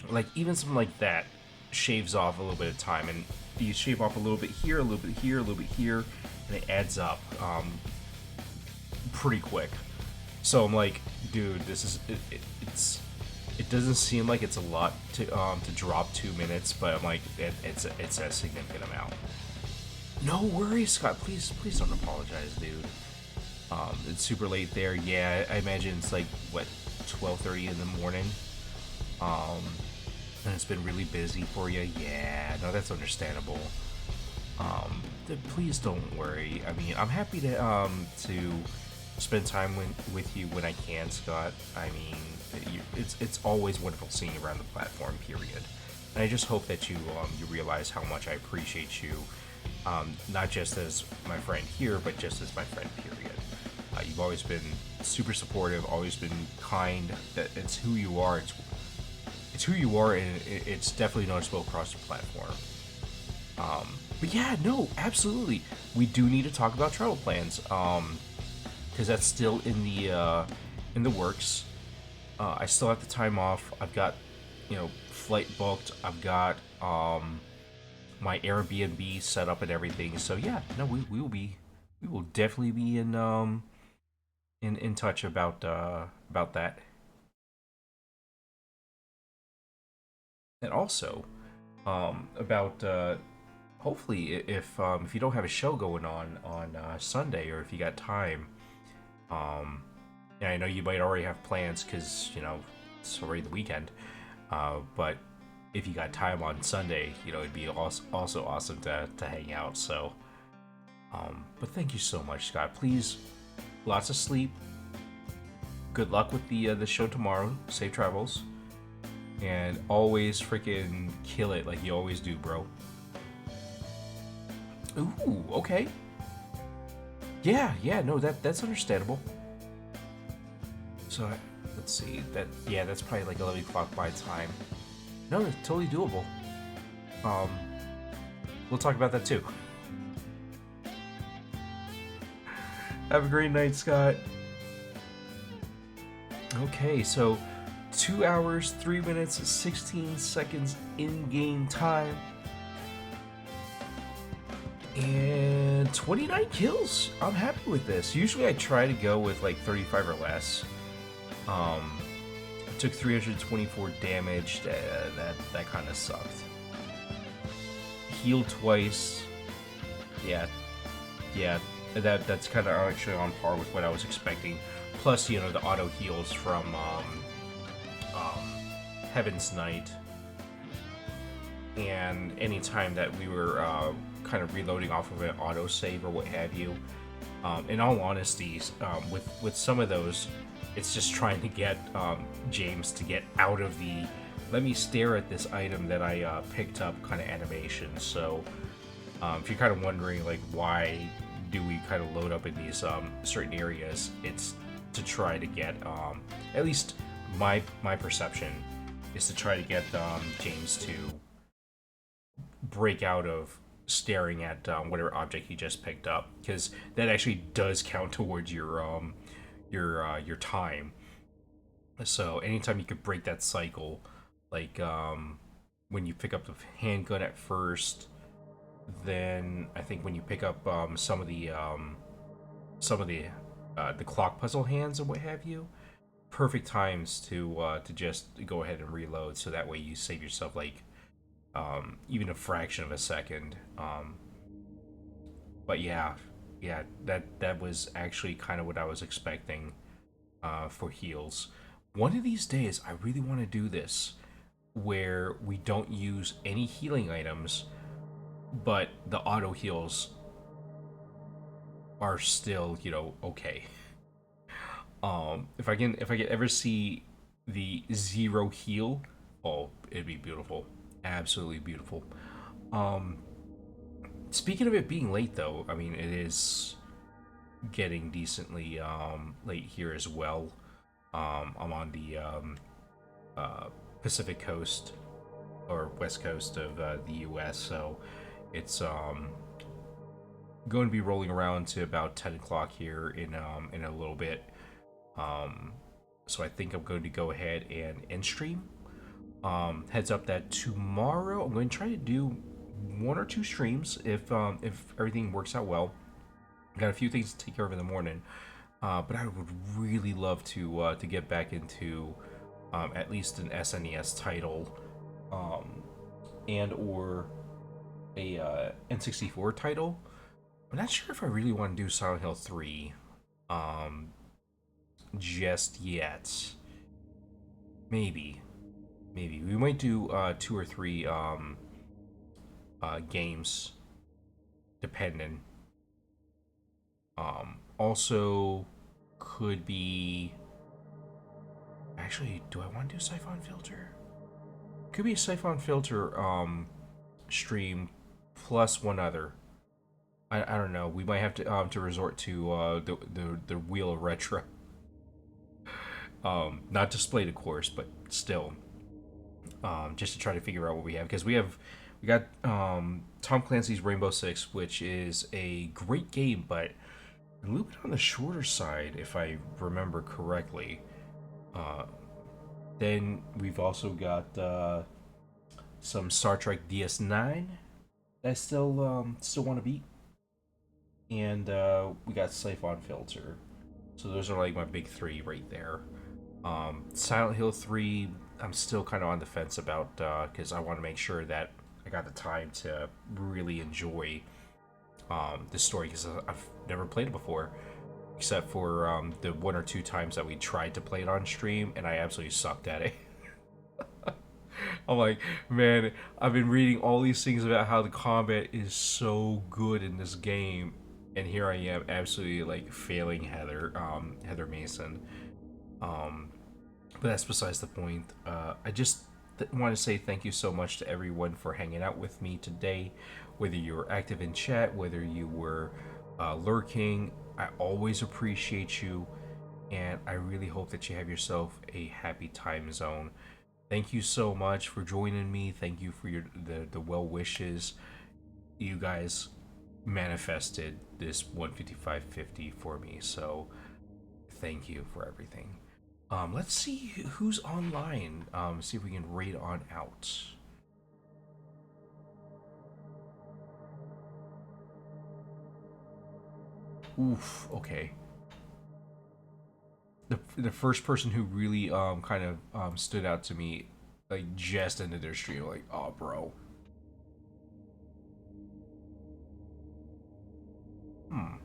Speaker 1: like even something like that shaves off a little bit of time, and you shave off a little bit here, a little bit here, a little bit here, and it adds up pretty quick. So I'm like, dude, this is it doesn't seem like it's a lot to drop 2 minutes, but I'm like, it's a significant amount. No worries, Scott. Please don't apologize, dude. It's super late there. Yeah, I imagine it's like what 12:30 in the morning. And it's been really busy for you. Yeah, no, that's understandable. Please don't worry. I mean, I'm happy to spend time with you when I can, Scott. I mean, it's always wonderful seeing you around the platform, period. And I just hope that you realize how much I appreciate you, not just as my friend here, but just as my friend, period. You've always been super supportive, always been kind. That it's who you are. It's who you are, and it's definitely noticeable across the platform. But yeah, no, absolutely, we do need to talk about travel plans, because that's still in the works. I still have the time off. I've got, flight booked. I've got my Airbnb set up and everything. So yeah, no, we will definitely be in touch about that. And also, about hopefully if you don't have a show going on Sunday, or if you got time, and I know you might already have plans because it's already the weekend, but if you got time on Sunday, it'd be also awesome to hang out. So, but thank you so much, Scott. Please, lots of sleep. Good luck with the show tomorrow. Safe travels. And always freaking kill it like you always do, bro. Ooh, okay. Yeah, no, that's understandable. So, let's see. That's probably like 11 o'clock my time. No, it's totally doable. We'll talk about that too. Have a great night, Scott. Okay, so 2 hours, 3 minutes, 16 seconds in-game time. And 29 kills. I'm happy with this. Usually I try to go with like 35 or less. I took 324 damage. That kind of sucked. Healed twice. Yeah. That's kind of actually on par with what I was expecting. Plus, the auto heals from Heaven's Knight, and anytime that we were kind of reloading off of an autosave or what have you. In all honesty, with some of those, it's just trying to get James to get out of the let me stare at this item that I picked up kind of animation. So if you're kind of wondering like why do we kind of load up in these certain areas, it's to try to get at least my perception is to try to get James to break out of staring at whatever object he just picked up, because that actually does count towards your time. So anytime you could break that cycle, like when you pick up the handgun at first, then I think when you pick up some of the clock puzzle hands and what have you, perfect times to just go ahead and reload, so that way you save yourself like even a fraction of a second. But yeah, that was actually kind of what I was expecting for heals. One of these days, I really want to do this, where we don't use any healing items, but the auto heals are still, okay. If I can ever see the zero heal, oh, it'd be beautiful. Absolutely beautiful. Speaking of it being late, though, I mean, it is getting decently late here as well. I'm on the Pacific coast or west coast of the U.S., so it's going to be rolling around to about 10 o'clock here in a little bit. So I think I'm going to go ahead and end stream. Heads up that tomorrow I'm going to try to do 1 or 2 streams if everything works out well. I got a few things to take care of in the morning, but I would really love to get back into at least an SNES title, and or a N64 title. I'm not sure if I really want to do Silent Hill 3 just yet. Maybe. Maybe. We might do 2 or 3 games, depending. Also, could be. Actually, do I want to do Siphon Filter? Could be a Siphon Filter stream plus one other. I don't know. We might have to resort to the Wheel of Retro. Not displayed, of course, but still, just to try to figure out what we have, because we got Tom Clancy's Rainbow Six, which is a great game, but a little bit on the shorter side, if I remember correctly. Then we've also got some Star Trek DS9 that I still want to beat, and we got Siphon Filter. So those are like my big 3 right there. Silent Hill 3, I'm still kind of on the fence about, because I want to make sure that I got the time to really enjoy this story, because I've never played it before, except for the 1 or 2 times that we tried to play it on stream, and I absolutely sucked at it. I'm like, man, I've been reading all these things about how the combat is so good in this game, and here I am absolutely like failing Heather Mason. But that's besides the point. I just want to say thank you so much to everyone for hanging out with me today. Whether you were active in chat, whether you were lurking, I always appreciate you, and I really hope that you have yourself a happy time zone. Thank you so much for joining me. Thank you for the well wishes. You guys manifested this 155.50 for me, so thank you for everything. Let's see who's online. See if we can raid on out. Oof. Okay. The first person who really kind of stood out to me, like just ended their stream, like, oh, bro. Hmm.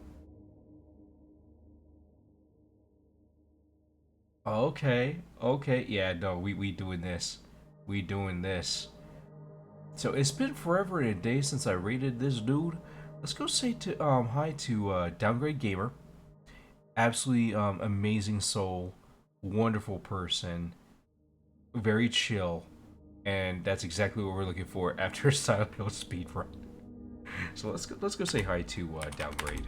Speaker 1: Okay. Okay. Yeah. No. We doing this. We doing this. So it's been forever and a day since I rated this dude. Let's go say to hi to Downgrade Gamer. Absolutely amazing soul, wonderful person, very chill, and that's exactly what we're looking for after Silent Hill speedrun. So let's go say hi to Downgrade.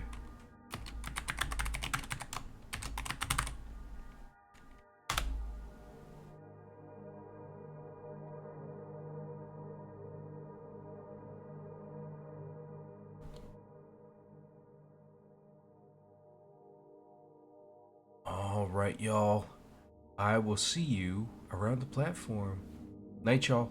Speaker 1: Alright, y'all. I will see you around the platform. Night, y'all.